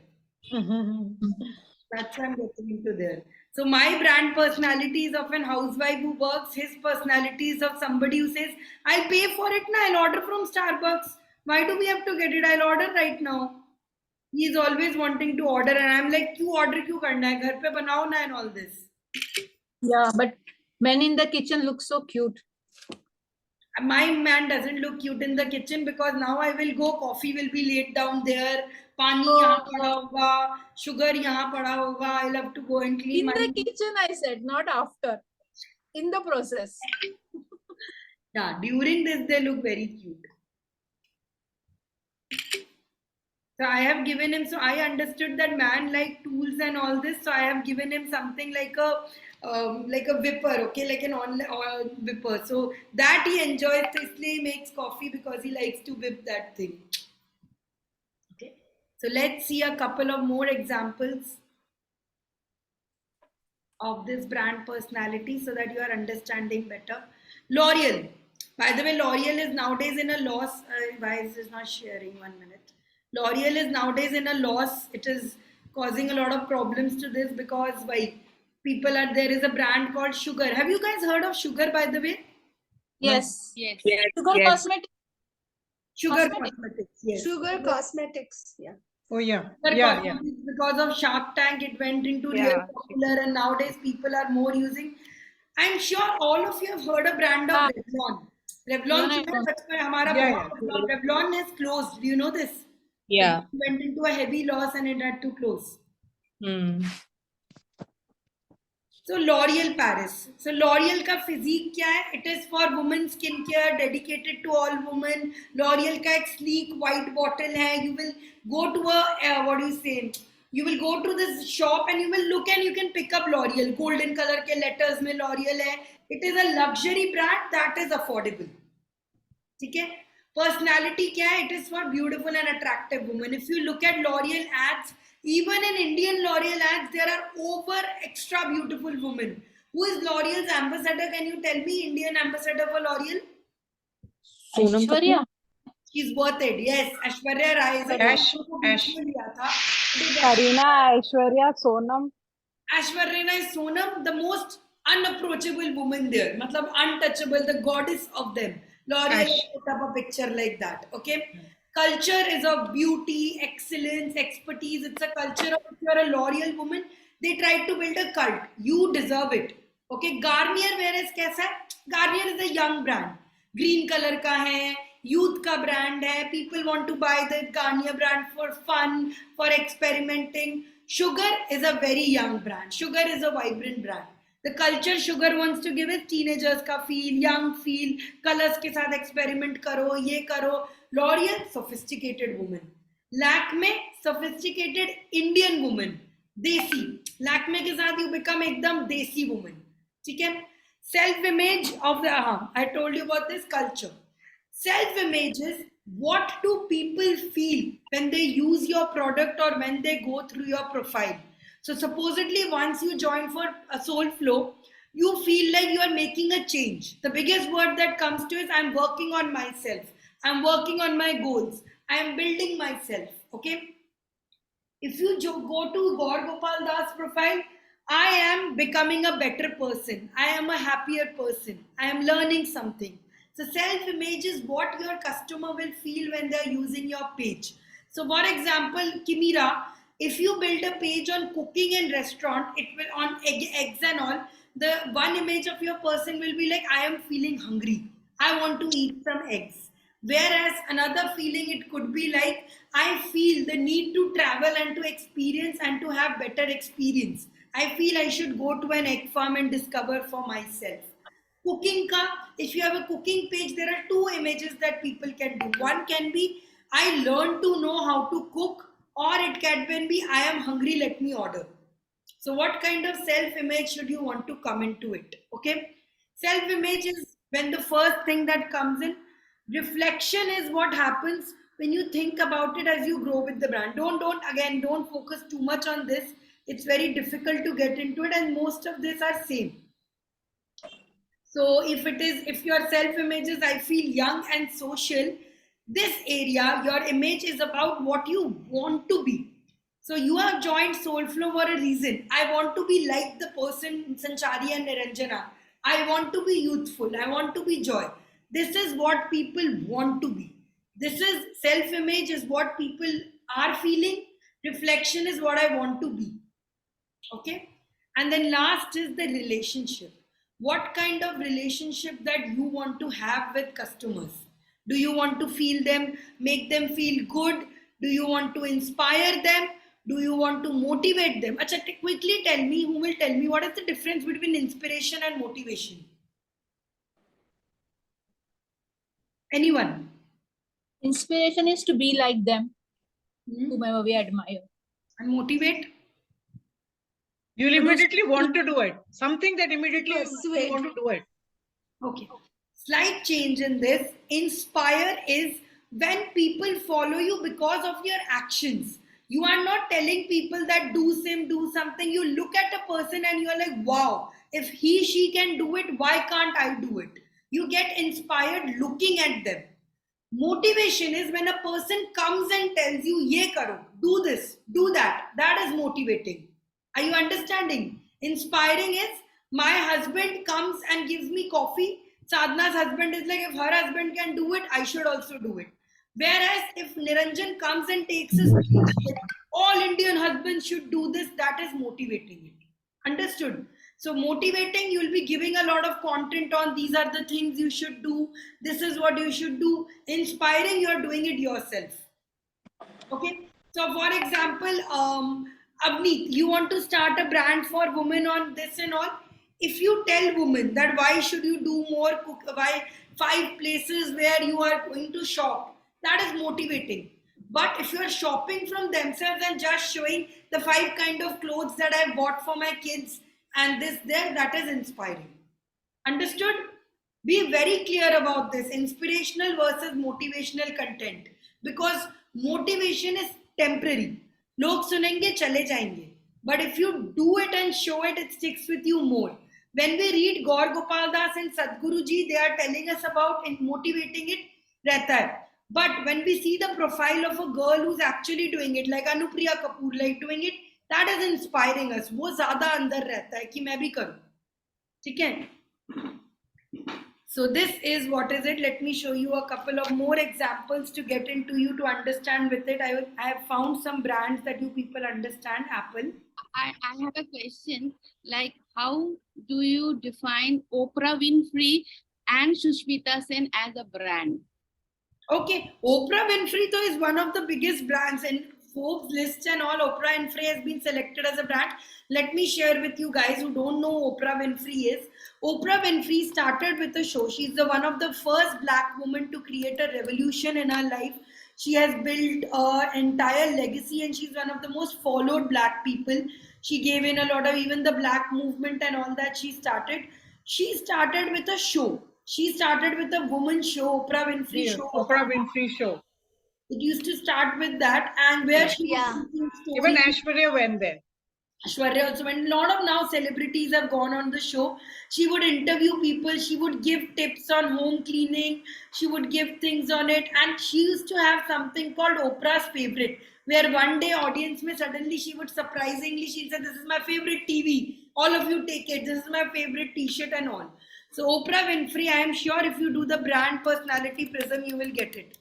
That's why I'm getting into there. So my brand personality is of an housewife who works. His personality is of somebody who says, I'll pay for it now. I'll order from Starbucks. Why do we have to get it? I'll order right now. He's always wanting to order and I'm like, क्यों order क्यों करना है? घर पे बनाओ ना and all this. Yeah, but men in the kitchen look so cute. My man doesn't look cute in the kitchen because now I will go, coffee will be laid down there, पानी यहाँ पड़ा होगा, sugar यहाँ पड़ा होगा. I'll have to go and clean In my... the kitchen, I said, not after. In the process. Yeah, during this they look very cute. So I have given him, so I understood that man like tools and all this. So I have given him something like a whipper, okay, like an online whipper. So that he enjoys. So isliye he makes coffee because he likes to whip that thing. Okay. So let's see a couple of more examples of this brand personality so that you are understanding better. L'Oreal. By the way, L'Oreal is nowadays in a loss. Why is this not sharing? 1 minute. L'Oreal is nowadays in a loss. It is causing a lot of problems to this because why there is a brand called Sugar. Have you guys heard of Sugar, by the way? Yes. Yes. Sugar cosmetics. Sugar Cosmetics. Yes. Sugar cosmetics. Yeah. Oh yeah. Sugar Yeah. Cosmetics, because of Shark Tank, it went into real Yeah. popular, and nowadays people are more using. I'm sure all of you have heard a brand of Revlon. Revlon, No, no, no. Yeah, Revlon has closed. Do you know this? Yeah. It went into a heavy loss and it had to close. So L'Oreal Paris. So L'Oreal का physique क्या है? It is for women skincare, dedicated to all women. L'Oreal का एक sleek white bottle है. You will go to a what do you say? You will go to this shop and you will look and you can pick up L'Oreal. Golden color के letters में L'Oreal है. It is a luxury brand that is affordable. ठीक है? Personality क्या है? It is for beautiful and attractive women. If you look at L'Oreal ads, even in Indian L'Oreal ads, there are over extra beautiful women. Who is L'Oreal's ambassador? Can you tell me Indian ambassador for L'Oreal? Sonam Aishwarya. She's worth it. Yes, Aishwarya Rai is a Ash. Kareena, Aishwarya, Sonam. Aishwarya Rai Sonam, the most unapproachable woman there. Matlab untouchable, the goddess of them. L'Oreal Ash. put up a picture like that. Okay. Culture is of beauty, excellence, expertise. It's a culture of, if you're a L'Oreal woman, they try to build a cult. You deserve it. Okay. Garnier, whereas कैसा है? Garnier is a young brand. Green color का है, youth का brand है. People want to buy the Garnier brand for fun, for experimenting. Sugar is a very young brand. Sugar is a vibrant brand. The culture Sugar wants to give is teenagers का feel, young feel, colors के साथ experiment करो, ये करो. L'Oreal, sophisticated woman. Lakme, sophisticated Indian woman. Desi. Lakme के साथ you become एकदम desi woman. ठीक है? Self-image of the, I told you about this culture. Self-image is what do people feel when they use your product or when they go through your profile? So supposedly once you join for a Soulflow, you feel like you are making a change. The biggest word that comes to is I'm working on myself. I'm working on my goals. I'm building myself. Okay. If you go to Gaur Gopal Das profile, I am becoming a better person. I am a happier person. I am learning something. So self-image is what your customer will feel when they're using your page. So for example, Kimira, if you build a page on cooking and restaurant, it will on eggs and all, the one image of your person will be like, I am feeling hungry. I want to eat some eggs. Whereas another feeling, it could be like, I feel the need to travel and to experience and to have better experience. I feel I should go to an egg farm and discover for myself. Cooking ka, if you have a cooking page, there are two images that people can do. One can be, I learned to know how to cook, or it can be, I am hungry, let me order. So what kind of self-image should you want to come into it? Okay. Self-image is when the first thing that comes in. Reflection is what happens when you think about it as you grow with the brand. Don't focus too much on this. It's very difficult to get into it, and most of this are same. So if your self-image is, I feel young and social, this area, your image is about what you want to be. So you have joined Soulflow for a reason. I want to be like the person Sanchari and Niranjana. I want to be youthful. I want to be joy. This is what people want to be. This is self-image is what people are feeling. Reflection is what I want to be. Okay. And then last is the relationship. What kind of relationship that you want to have with customers? Do you want to feel them, make them feel good? Do you want to inspire them? Do you want to motivate them? Achha, quickly tell me, who will tell me what is the difference between inspiration and motivation? Anyone? Inspiration is to be like them, whomever we admire. And motivate? You'll immediately want to do it. Something that immediately you want to do it. Okay. Slight change in this. Inspire is when people follow you because of your actions. You are not telling people that do something. You look at a person and you're like, wow, if she can do it, why can't I do it? You get inspired looking at them. Motivation is when a person comes and tells you, ye karo, do this, do that. That is motivating. Are you understanding? Inspiring is my husband comes and gives me coffee. Sadhana's husband is like, if her husband can do it, I should also do it. Whereas if Niranjan comes and takes his all Indian husbands should do this, that is motivating it. Understood? So motivating, you'll be giving a lot of content on these are the things you should do. This is what you should do. Inspiring, you're doing it yourself. Okay. So for example, Abneet, you want to start a brand for women on this and all. If you tell women that why should you do more, why 5 places where you are going to shop, that is motivating. But if you are shopping from themselves and just showing the 5 kind of clothes that I bought for my kids and this there, that is inspiring. Understood? Be very clear about this, inspirational versus motivational content, because motivation is temporary. Log sunenge, chale jayenge. But if you do it and show it, it sticks with you more. When we read Gaur Gopal Das and Sadhguru Ji, they are telling us about motivating it. Rehta hai. But when we see the profile of a girl who's actually doing it, like Anupriya Kapoor, like doing it, that is inspiring us. वो ज़्यादा अंदर रहता है कि मैं भी करूँ. ठीक है? So this is what is it. Let me show you a couple of more examples to get into you to understand with it. I have found some brands that you people understand. Apple. I have a question. Like, how do you define Oprah Winfrey and Sushmita Sen as a brand? Okay, Oprah Winfrey though is one of the biggest brands in Forbes list and all. Oprah Winfrey has been selected as a brand. Let me share with you guys who don't know who Oprah Winfrey is. Oprah Winfrey started with a show. She's one of the first black women to create a revolution in her life. She has built an entire legacy and she's one of the most followed black people. She gave in a lot of even the black movement and all that she started. She started with a show. She started with a woman show, Oprah Winfrey Yes, show. Oprah Winfrey show. It used to start with that, and where she Yeah. was teaching Even stories. Aishwarya went there. Aishwarya also went. A lot of now celebrities have gone on the show. She would interview people. She would give tips on home cleaning. She would give things on it. And she used to have something called Oprah's Favorite, where one day audience may suddenly she would surprisingly, she said, this is my favorite TV. All of you take it. This is my favorite t-shirt and all. So Oprah Winfrey, I am sure if you do the brand personality prism, you will get it.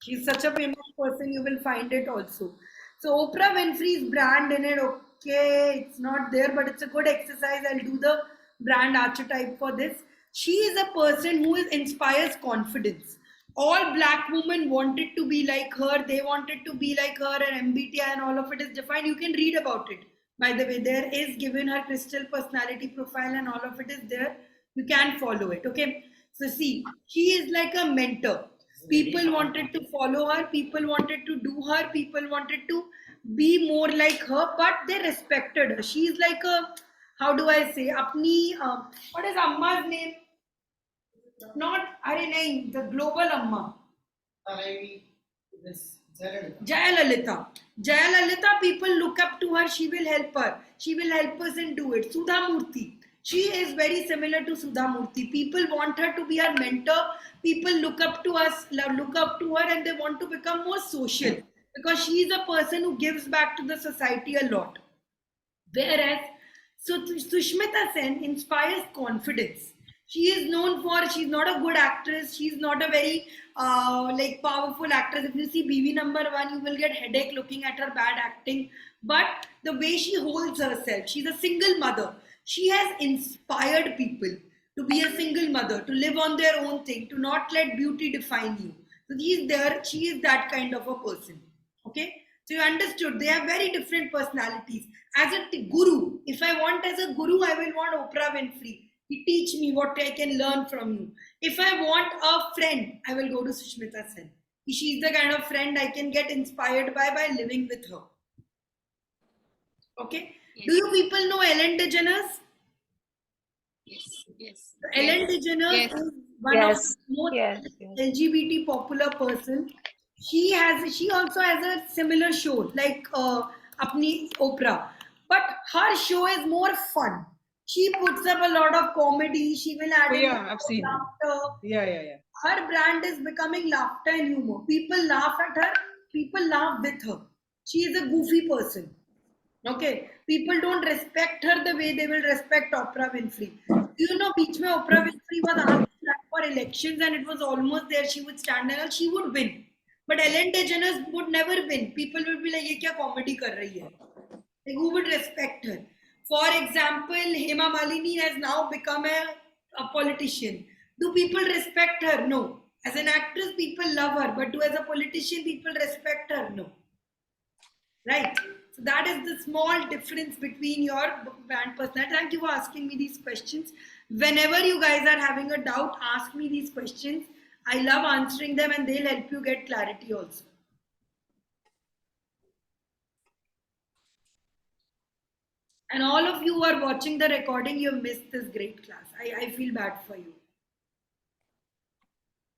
She's such a famous person, you will find it also. So Oprah Winfrey's brand in it, okay, it's not there, but it's a good exercise. I'll do the brand archetype for this. She is a person who inspires confidence. All black women wanted to be like her. They wanted to be like her, and MBTI and all of it is defined. You can read about it. By the way, there is given her crystal personality profile and all of it is there. You can follow it, okay? So see, she is like a mentor. People wanted to follow her, people wanted to do her, people wanted to be more like her, but they respected her. She is like a, how do I say, apni, what is Amma's name? Not her name, the global Amma. Jayalalitha. Jayalalitha, people look up to her, she will help her. She will help us and do it. Sudha Murthy. She is very similar to Sudha Murthy. People want her to be our mentor. People look up to us, look up to her, and they want to become more social because she is a person who gives back to the society a lot. Whereas, so Sushmita Sen inspires confidence. She is known for, she's not a good actress. She's not a very like powerful actress. If you see BV number 1, you will get headache looking at her bad acting. But the way she holds herself, she's a single mother. She has inspired people to be a single mother, to live on their own thing, to not let beauty define you. So she is that kind of a person. Okay? So you understood, they have very different personalities. As a guru, if I want as a guru, I will want Oprah Winfrey. He teach me what I can learn from you. If I want a friend, I will go to Sushmita Sen. She's the kind of friend I can get inspired by living with her. Okay? Yes. Do you people know Ellen DeGeneres? Yes. Ellen DeGeneres Yes. is one of the most LGBT popular person. She also has a similar show like apni Oprah, but her show is more fun. She puts up a lot of comedy. She will add in I've seen. laughter. Yeah. Her brand is becoming laughter and humor. People laugh at her. People laugh with her. She is a goofy person. Okay, people don't respect her the way they will respect Oprah Winfrey. You know, beach mein Oprah Winfrey was asked for elections and it was almost there. She would stand and she would win. But Ellen DeGeneres would never win. People would be like, "Ye kya comedy kar rahi hai?" Like, who would respect her? For example, Hema Malini has now become a politician. Do people respect her? No. As an actress, people love her. But as a politician, people respect her? No. Right? So that is the small difference between your brand personality. Thank you for asking me these questions. Whenever you guys are having a doubt, ask me these questions. I love answering them and they'll help you get clarity also. And all of you who are watching the recording, you have missed this great class. I feel bad for you.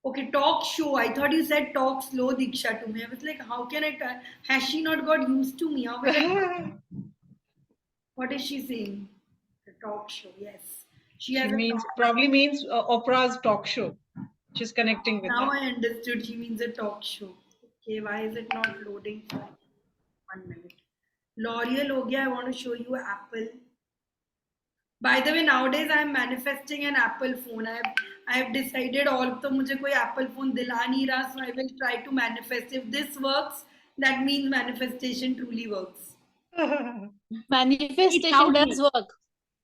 Okay, talk show. I thought you said talk slow, Diksha, to me. I was like, how can I? Has she not got used to me? How will I? What is she saying? The talk show, yes. She has probably means Oprah's talk show. She's connecting with now her. I understood. She means a talk show. Okay, why is it not loading for 1 minute? L'Oreal ho gaya. I want to show you Apple. By the way, nowadays I am manifesting an Apple phone. I have decided also mujhe koi Apple phone dila nahi raha, so I will try to manifest. If this works, that means manifestation truly works. Manifestation does work.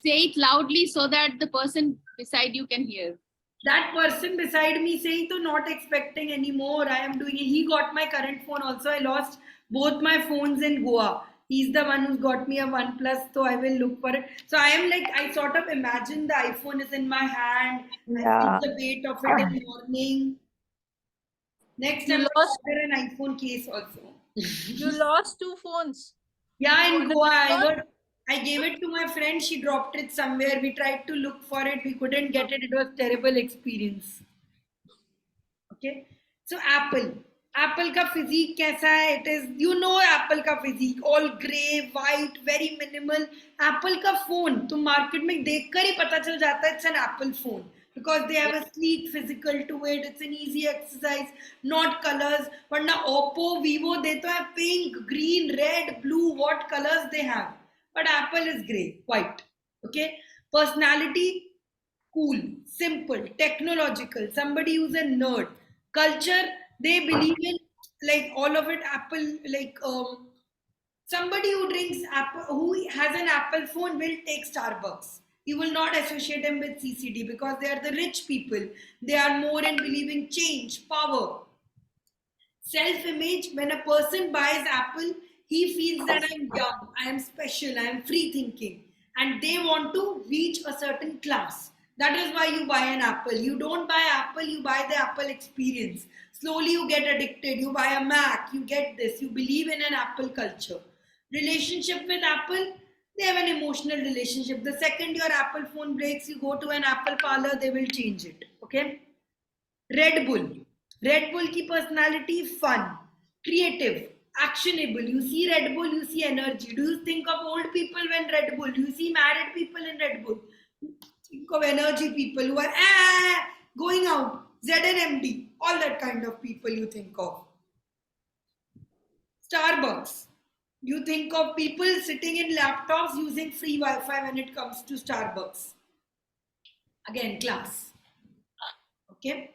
Say it loudly so that the person beside you can hear. That person beside me saying to not expecting anymore. I am doing it. He got my current phone also. I lost both my phones in Goa. He's the one who's got me a OnePlus, so I will look for it. So I am like, I sort of imagine the iPhone is in my hand. I feel the weight of it in the morning. Next time, I order an iPhone case also. You lost 2 phones. Yeah, in Goa, I gave it to my friend. She dropped it somewhere. We tried to look for it. We couldn't get it. It was terrible experience. Okay. So Apple. Apple का physique कैसा है? It is, you know, Apple का physique, all grey, white, very minimal. Apple का phone, तुम market में देखकर ही पता चल जाता है it's an Apple phone. Because they have a sleek physical to it, it's an easy exercise, not colors. But now Oppo, Vivo, they to have pink, green, red, blue, what colors they have. But Apple is grey, white. Okay. Personality, cool, simple, technological, somebody who's a nerd. Culture, they believe in like all of it. Apple, like somebody who drinks Apple, who has an Apple phone will take Starbucks. You will not associate them with CCD because they are the rich people. They are more in believing change, power. Self-image, when a person buys Apple, he feels that I'm young, I am special, I am free thinking. And they want to reach a certain class. That is why you buy an Apple. You don't buy Apple, you buy the Apple experience. Slowly you get addicted. You buy a Mac, you get this. You believe in an Apple culture. Relationship with Apple, they have an emotional relationship. The second your Apple phone breaks, you go to an Apple parlor, they will change it. Okay? Red Bull. Red Bull ki personality, fun, creative, actionable. You see Red Bull, you see energy. Do you think of old people when Red Bull? Do you see married people in Red Bull? Think of energy people who are going out, ZNMD, all that kind of people you think of. Starbucks. You think of people sitting in laptops using free Wi-Fi when it comes to Starbucks. Again, class. Okay.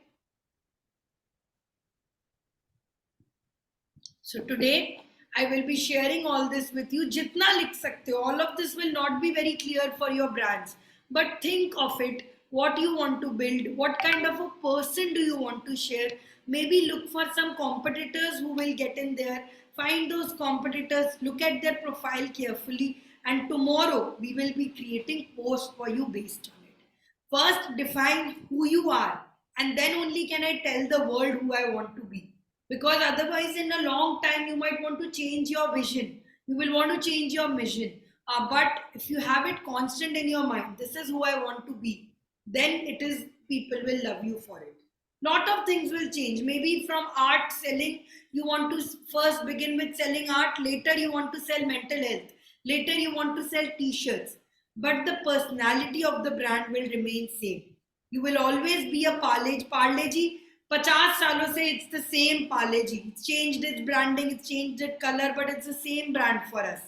So today, I will be sharing all this with you. Jitna likh sakte ho. All of this will not be very clear for your brands. But think of it, what you want to build, what kind of a person do you want to share. Maybe look for some competitors who will get in there. Find those competitors, look at their profile carefully, and tomorrow we will be creating posts for you based on it. First, define who you are, and then only can I tell the world who I want to be. Because otherwise, in a long time, you might want to change your vision. You will want to change your mission. But if you have it constant in your mind, this is who I want to be, then it is, people will love you for it. Lot of things will change. Maybe from art selling, you want to first begin with selling art. Later, you want to sell mental health. Later, you want to sell t-shirts. But the personality of the brand will remain same. You will always be a Parle Ji. 50 सालों से it's the same Parle Ji. It's changed its branding, it's changed its color, but it's the same brand for us.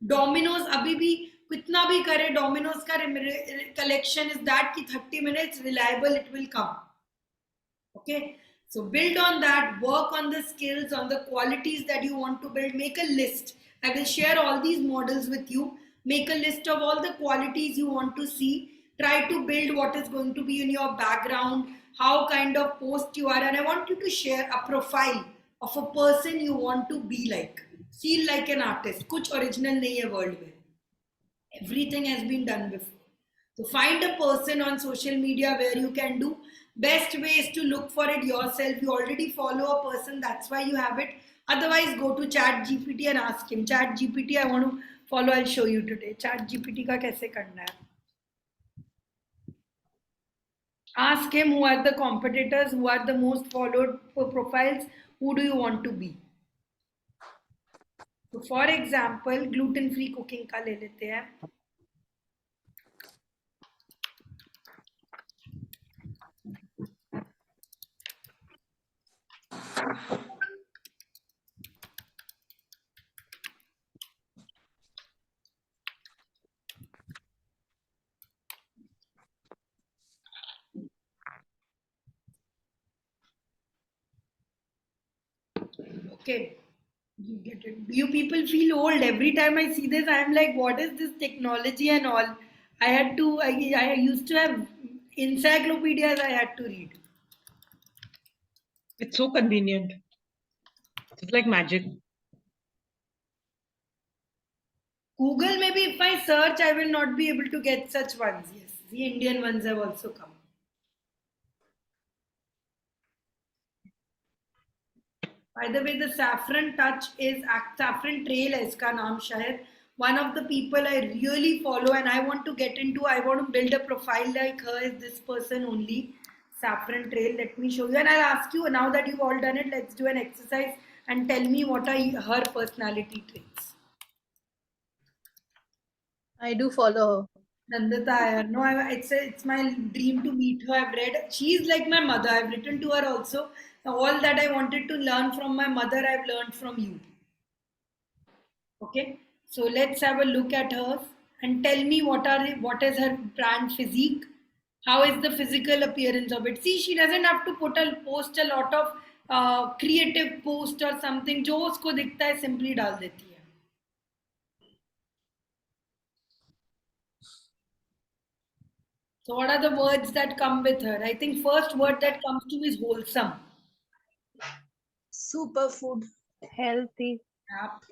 Domino's अभी भी कितना भी करे, Domino's का collection is that कि 30 minutes reliable, it will come. Okay, so build on that, work on the skills, on the qualities that you want to build. Make a list. I will share all these models with you. Make a list of all the qualities you want to see. Try to build what is going to be in your background, how kind of post you are, and I want you to share a profile of a person you want to be like. Feel like an artist. Kuch original nahi hai world mein. Everything has been done before. So find a person on social media where you can do. Best way is to look for it yourself. You already follow a person, that's why you have it. Otherwise, go to ChatGPT and ask him. ChatGPT, I want to follow. I'll show you today. ChatGPT का कैसे करना है? Ask him who are the competitors, who are the most followed profiles, who do you want to be. So for example, gluten-free cooking का ले लेते हैं. Okay, you get it. You people feel old. Every time I see this, I'm like, what is this technology and all? I used to have encyclopedias I had to read. It's so convenient. It's like magic. Google, maybe if I search, I will not be able to get such ones. Yes, the Indian ones have also come. By the way, the saffron touch is saffron trail है इसका नाम शायद. one of the people I really follow and I want to get into, I want to build a profile like her, is this person only, Saffron Trail. Let me show you. And I'll ask you, now that you've all done it, let's do an exercise and tell me what are her personality traits. I do follow her. Nandita, no, it's my dream to meet her. I've read, she's like my mother. I've written to her also. All that I wanted to learn from my mother, I've learned from you. Okay, so let's have a look at her and tell me what is her brand physique. How is the physical appearance of it? See, she doesn't have to post a lot of creative post or something. जो उसको दिखता है simply डाल देती है. So what are the words that come with her? I think first word that comes to me is wholesome. Superfood. Healthy. Yep.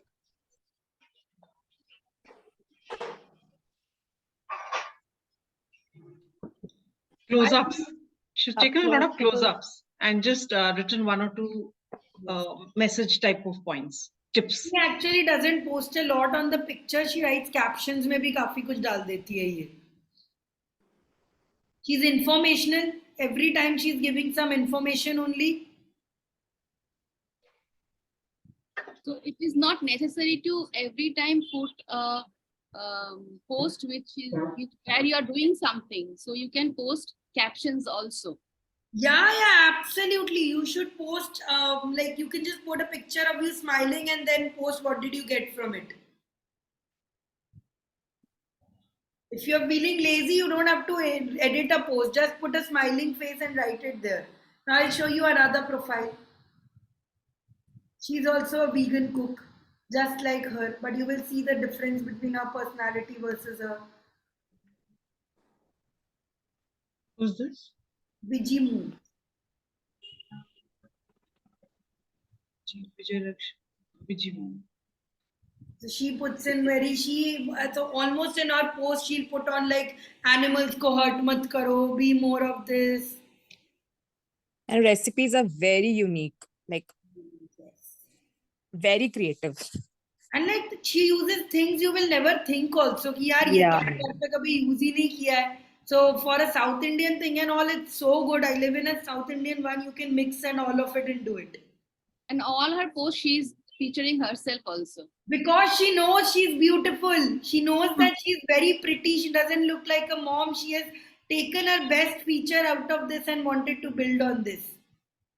Close-ups. She's taken a lot of Close-ups. close-ups and just written one or two message type of points, tips. She actually doesn't post a lot on the picture. She writes captions में भी काफी कुछ डाल देती है ये. She's informational. Every time she's giving some information only. So it is not necessary to every time put a post where you are doing something. So you can post captions also. Yeah, absolutely. You should post, like you can just put a picture of you smiling and then post what did you get from it. If you're feeling lazy, you don't have to edit a post. Just put a smiling face and write it there. Now I'll show you another profile. She's also a vegan cook, just like her. But you will see the difference between her personality versus her. Who's this? Vijimu. Vijimu. So she puts in so almost in her post, she'll put on like animals ko hurt mat karo, be more of this. And recipes are very unique, like very creative. And like she uses things you will never think also. Ki yaar, ye to घर पे कभी use ही नहीं किया है. So for a South Indian thing and all, it's so good. I live in a South Indian one. You can mix and all of it and do it. And all her posts, she's featuring herself also. Because she knows she's beautiful. She knows that she's very pretty. She doesn't look like a mom. She has taken her best feature out of this and wanted to build on this.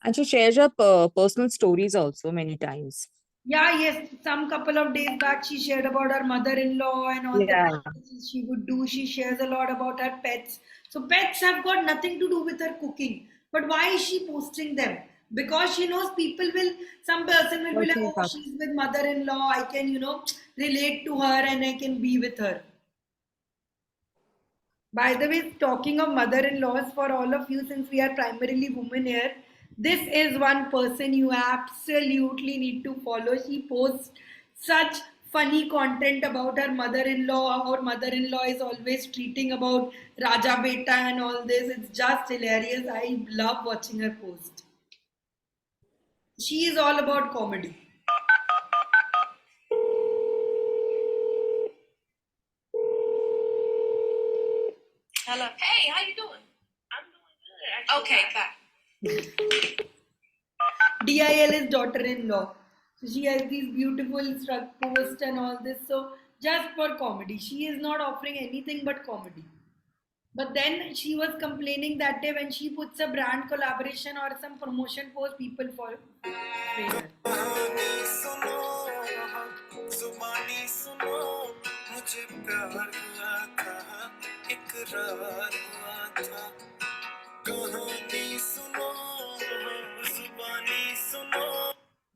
And she shares her personal stories also many times. Yeah, yes. Some couple of days back, she shared about her mother-in-law and all the things she would do. She shares a lot about her pets. So pets have got nothing to do with her cooking. But why is she posting them? Because she knows some person will be like, oh, she's with mother-in-law. I can, relate to her and I can be with her. By the way, talking of mother-in-laws, for all of you, since we are primarily women here, this is one person you absolutely need to follow. She posts such funny content about her mother-in-law. Her mother-in-law is always tweeting about Raja Beta and all this. It's just hilarious. I love watching her post. She is all about comedy. Hello. Hey, how you doing? I'm doing good, actually. Okay, bye. DIL is daughter-in-law. So she has these beautiful posts and all this. So just for comedy. She is not offering anything but comedy. But then she was complaining that day when she puts a brand collaboration or some promotion post, people fall.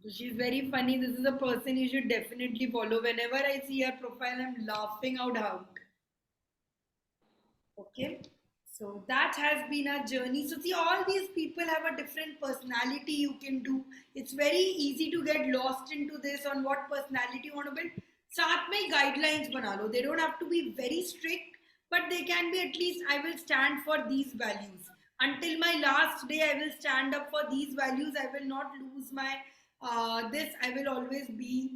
So she's very funny. This is a person you should definitely follow. Whenever I see her profile, I'm laughing out loud. Okay, so that has been our journey. So see, all these people have a different personality you can do. It's very easy to get lost into this on what personality you want to build. साथ में guidelines बना लो. They don't have to be very strict, but they can be at least, I will stand for these values. Until my last day, I will stand up for these values. I will not lose my I will always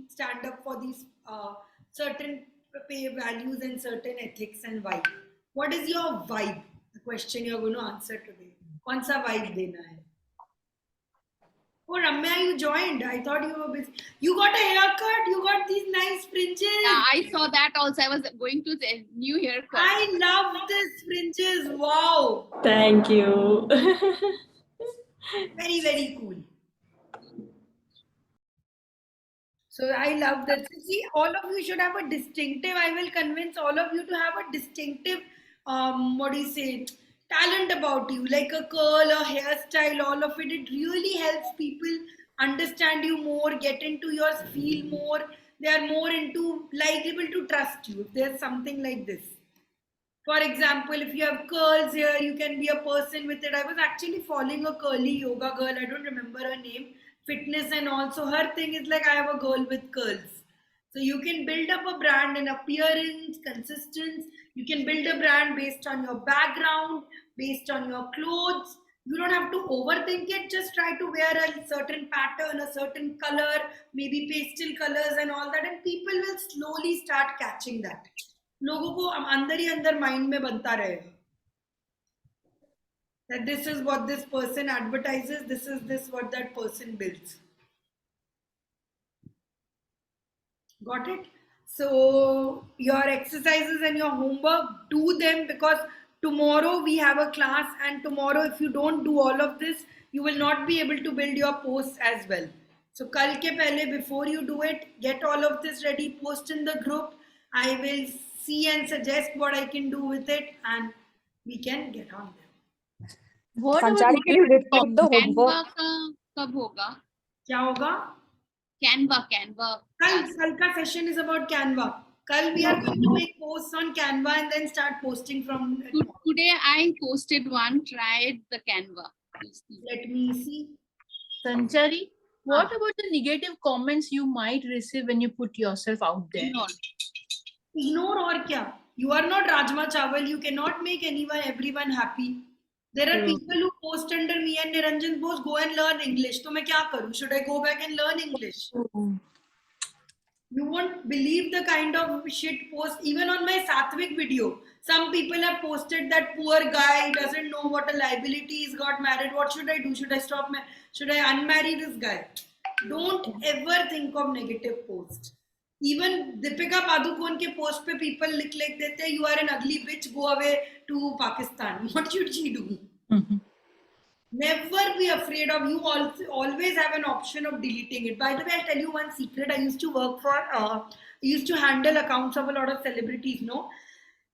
stand up for these certain values and certain ethics and vibe. What is your vibe? The question you're going to answer today. कौन सा vibe देना है? Oh, Ramya, you joined. I thought you were busy. You got a haircut. You got these nice fringes. Yeah, I saw that also. I was going to say new haircut. I love these fringes. Wow. Thank you. Very, very cool. So I love that. See, all of you should have a distinctive. I will convince all of you to have a distinctive, talent about you, like a curl, a hairstyle, all of it. It really helps people understand you more, get into your feel more. They are more able to trust you if there's something like this. For example, if you have curls here, you can be a person with it. I was actually following a curly yoga girl. I don't remember her name. Fitness and also her thing is like, I have a girl with curls. So you can build up a brand in appearance, consistency. You can build a brand based on your background, based on your clothes. You don't have to overthink it. Just try to wear a certain pattern, a certain color, maybe pastel colors and all that. And people will slowly start catching that. लोगों को अंदर ही अंदर mind में बनता रहेगा. That this is what this person advertises, this is what that person builds. Got it? So your exercises and your homework, do them, because tomorrow we have a class, and tomorrow if you don't do all of this, you will not be able to build your posts as well. So kal ke pehle, before you do it, get all of this ready, post in the group. I will see and suggest what I can do with it, and we can get on them. What Sanchari, can you repeat the homework? Canva का कब होगा? क्या होगा? Canva. Kal ka session is about Canva. Kal we are going to make posts on Canva and then start posting from. Today I posted one. Tried the Canva. Let me see. Sanchari, what about the negative comments you might receive when you put yourself out there? Ignore or kya? You are not Rajma Chawal. You cannot make everyone happy. There are people who post under me and Niranjan's post, go and learn English. So, मैं क्या करूँ? Should I go back and learn English? You won't believe the kind of shit post. Even on my Satvik video, some people have posted that poor guy doesn't know what a liability is, got married. What should I do? Should I stop? Should I unmarry this guy? Don't ever think of negative posts. Even Deepika Padukone ke post pe people लिख देते हैं, you are an ugly bitch, go away to Pakistan. What should she do? Never be afraid of. You always have an option of deleting it. By the way, I'll tell you one secret. I used to work for, I used to handle accounts of a lot of celebrities. No,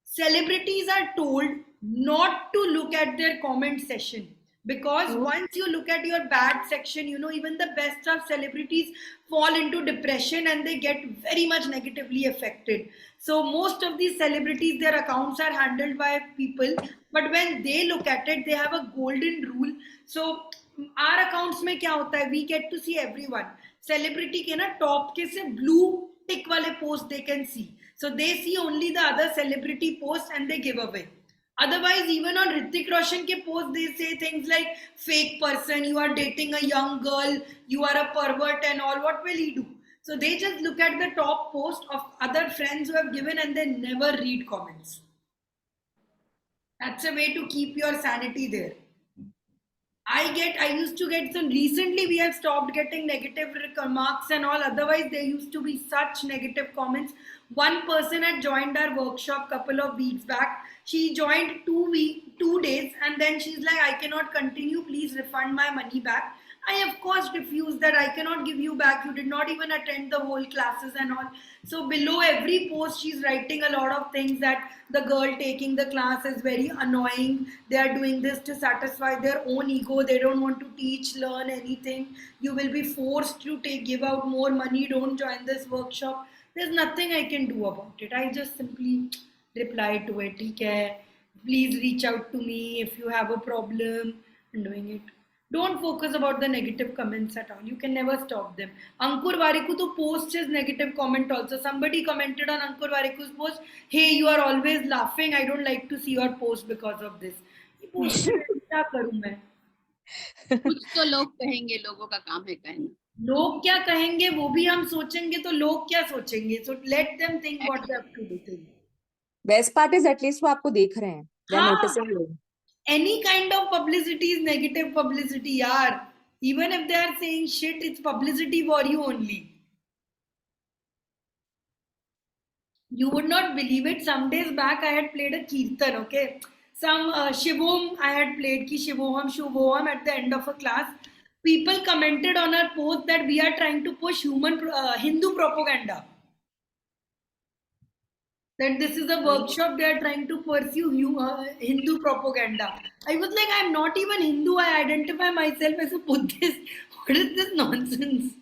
celebrities are told not to look at their comment session. Because once you look at your bad section, even the best of celebrities fall into depression and they get very much negatively affected. So most of these celebrities, their accounts are handled by people. But when they look at it, they have a golden rule. So our accounts mein kya hota hai? We get to see everyone. Celebrity ke na top ke se blue tick wale post they can see. So they see only the other celebrity posts and they give away. Otherwise, even on Hrithik Roshan ke post, they say things like fake person, you are dating a young girl, you are a pervert and all. What will he do? So they just look at the top post of other friends who have given and they never read comments. That's a way to keep your sanity there. I used to get some, recently we have stopped getting negative remarks and all. Otherwise, there used to be such negative comments. One person had joined our workshop couple of weeks back. She joined 2 days and then she's like, I cannot continue, please refund my money back. I of course refused that. I cannot give you back. You did not even attend the whole classes and all. So below every post, she's writing a lot of things that the girl taking the class is very annoying. They are doing this to satisfy their own ego. They don't want to teach, learn anything. You will be forced to give out more money. Don't join this workshop. There's nothing I can do about it. I just simply reply to it. Okay, please reach out to me if you have a problem. I'm doing it. Don't focus about the negative comments at all. You can never stop them. Ankur Warikoo to post his negative comment also. Somebody commented on Ankur Warikoo's post, hey, you are always laughing. I don't like to see your post because of this. कुछ तो लोग कहेंगे, लोगों का काम है कहना. लोग क्या कहेंगे वो भी हम सोचेंगे तो लोग क्या सोचेंगे. So let them think what they have to do. Best part is at least वो आपको देख रहे हैं. They're हाँ. noticing you. Any kind of publicity is negative publicity, yaar. Even if they are saying shit, it's publicity for you only. You would not believe it. Some days back, I had played a kirtan, okay? Some Shivom I had played, ki Shivoham, Shubhoham at the end of a class. People commented on our post that we are trying to push Hindu propaganda. That this is a workshop they are trying to pursue Hindu propaganda. I was like, I'm not even Hindu. I identify myself as a Buddhist. What is this nonsense?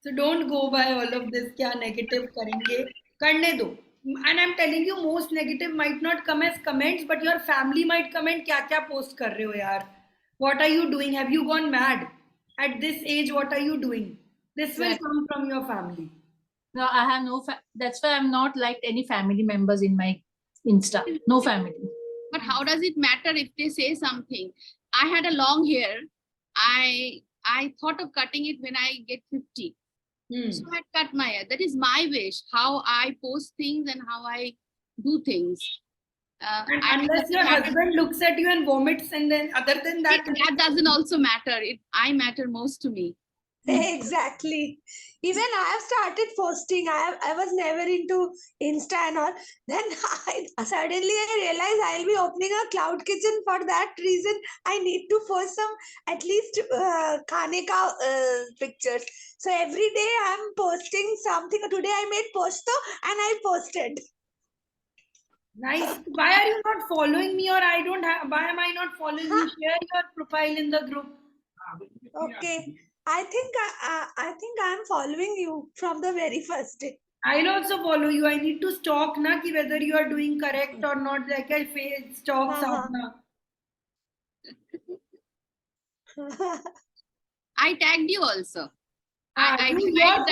So don't go by all of this. Kya negative karenge? Karne do. And I'm telling you, most negative might not come as comments, but your family might comment, kya post kar rahe ho yaar? What are you doing? Have you gone mad? At this age, what are you doing? This will come from your family. No, I have no. That's why I'm not liked any family members in my Insta. No family. But how does it matter if they say something? I had a long hair. I thought of cutting it when I get 50. So I cut my hair. That is my wish. How I post things and how I do things. And unless your husband looks at you and vomits, and then other than that, that doesn't also matter. I matter most to me. Exactly. Even I have started posting. I was never into Insta and all. Then suddenly I realized I'll be opening a cloud kitchen. For that reason, I need to post some at least khane ka pictures. So every day I'm posting something. Today I made posto and I posted. Nice. Why are you not following me, or I don't have? Why am I not following you? Share your profile in the group. Okay. I think I'm following you from the very first day. I'll also follow you. I need to stalk na ki whether you are doing correct or not. Like I stalk Sadhna. I tagged you also. I your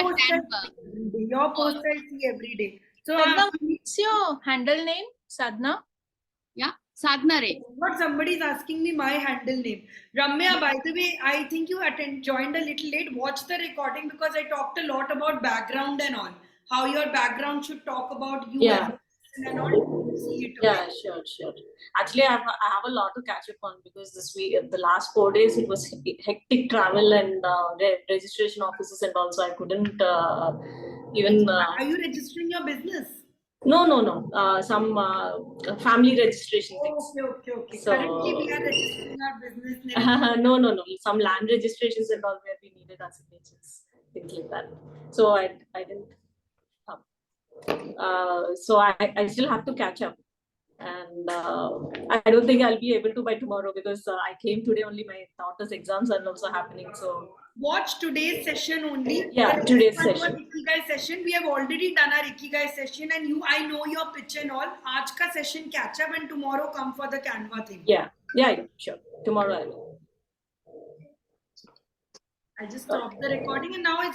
post I see every day. So Sadhna, what's your handle name? Sadhna? Yeah, Sadhna Ray. What somebody is asking me my handle name. Ramya, by the way, I think you joined a little late. Watch the recording because I talked a lot about background and all. How your background should talk about you and all. See it. Yeah, sure. Actually, I have a lot to catch up on because this week, the last 4 days, it was hectic travel and registration offices and also I couldn't even. Are you registering your business? No. Some family registration things. Okay. So, currently, we are registering our business name. No. Some land registrations and all where we needed our signatures, things like that. So I didn't. So I still have to catch up, and I don't think I'll be able to by tomorrow because I came today only. My daughter's exams are also happening, so. Watch today's session only. Yeah, today's session. Ikigai session. We have already done our Ikigai session, and I know your pitch and all. Aaj ka session catch up, and tomorrow come for the Canva thing. Yeah, sure. Tomorrow I will. I just stopped the recording, and now it's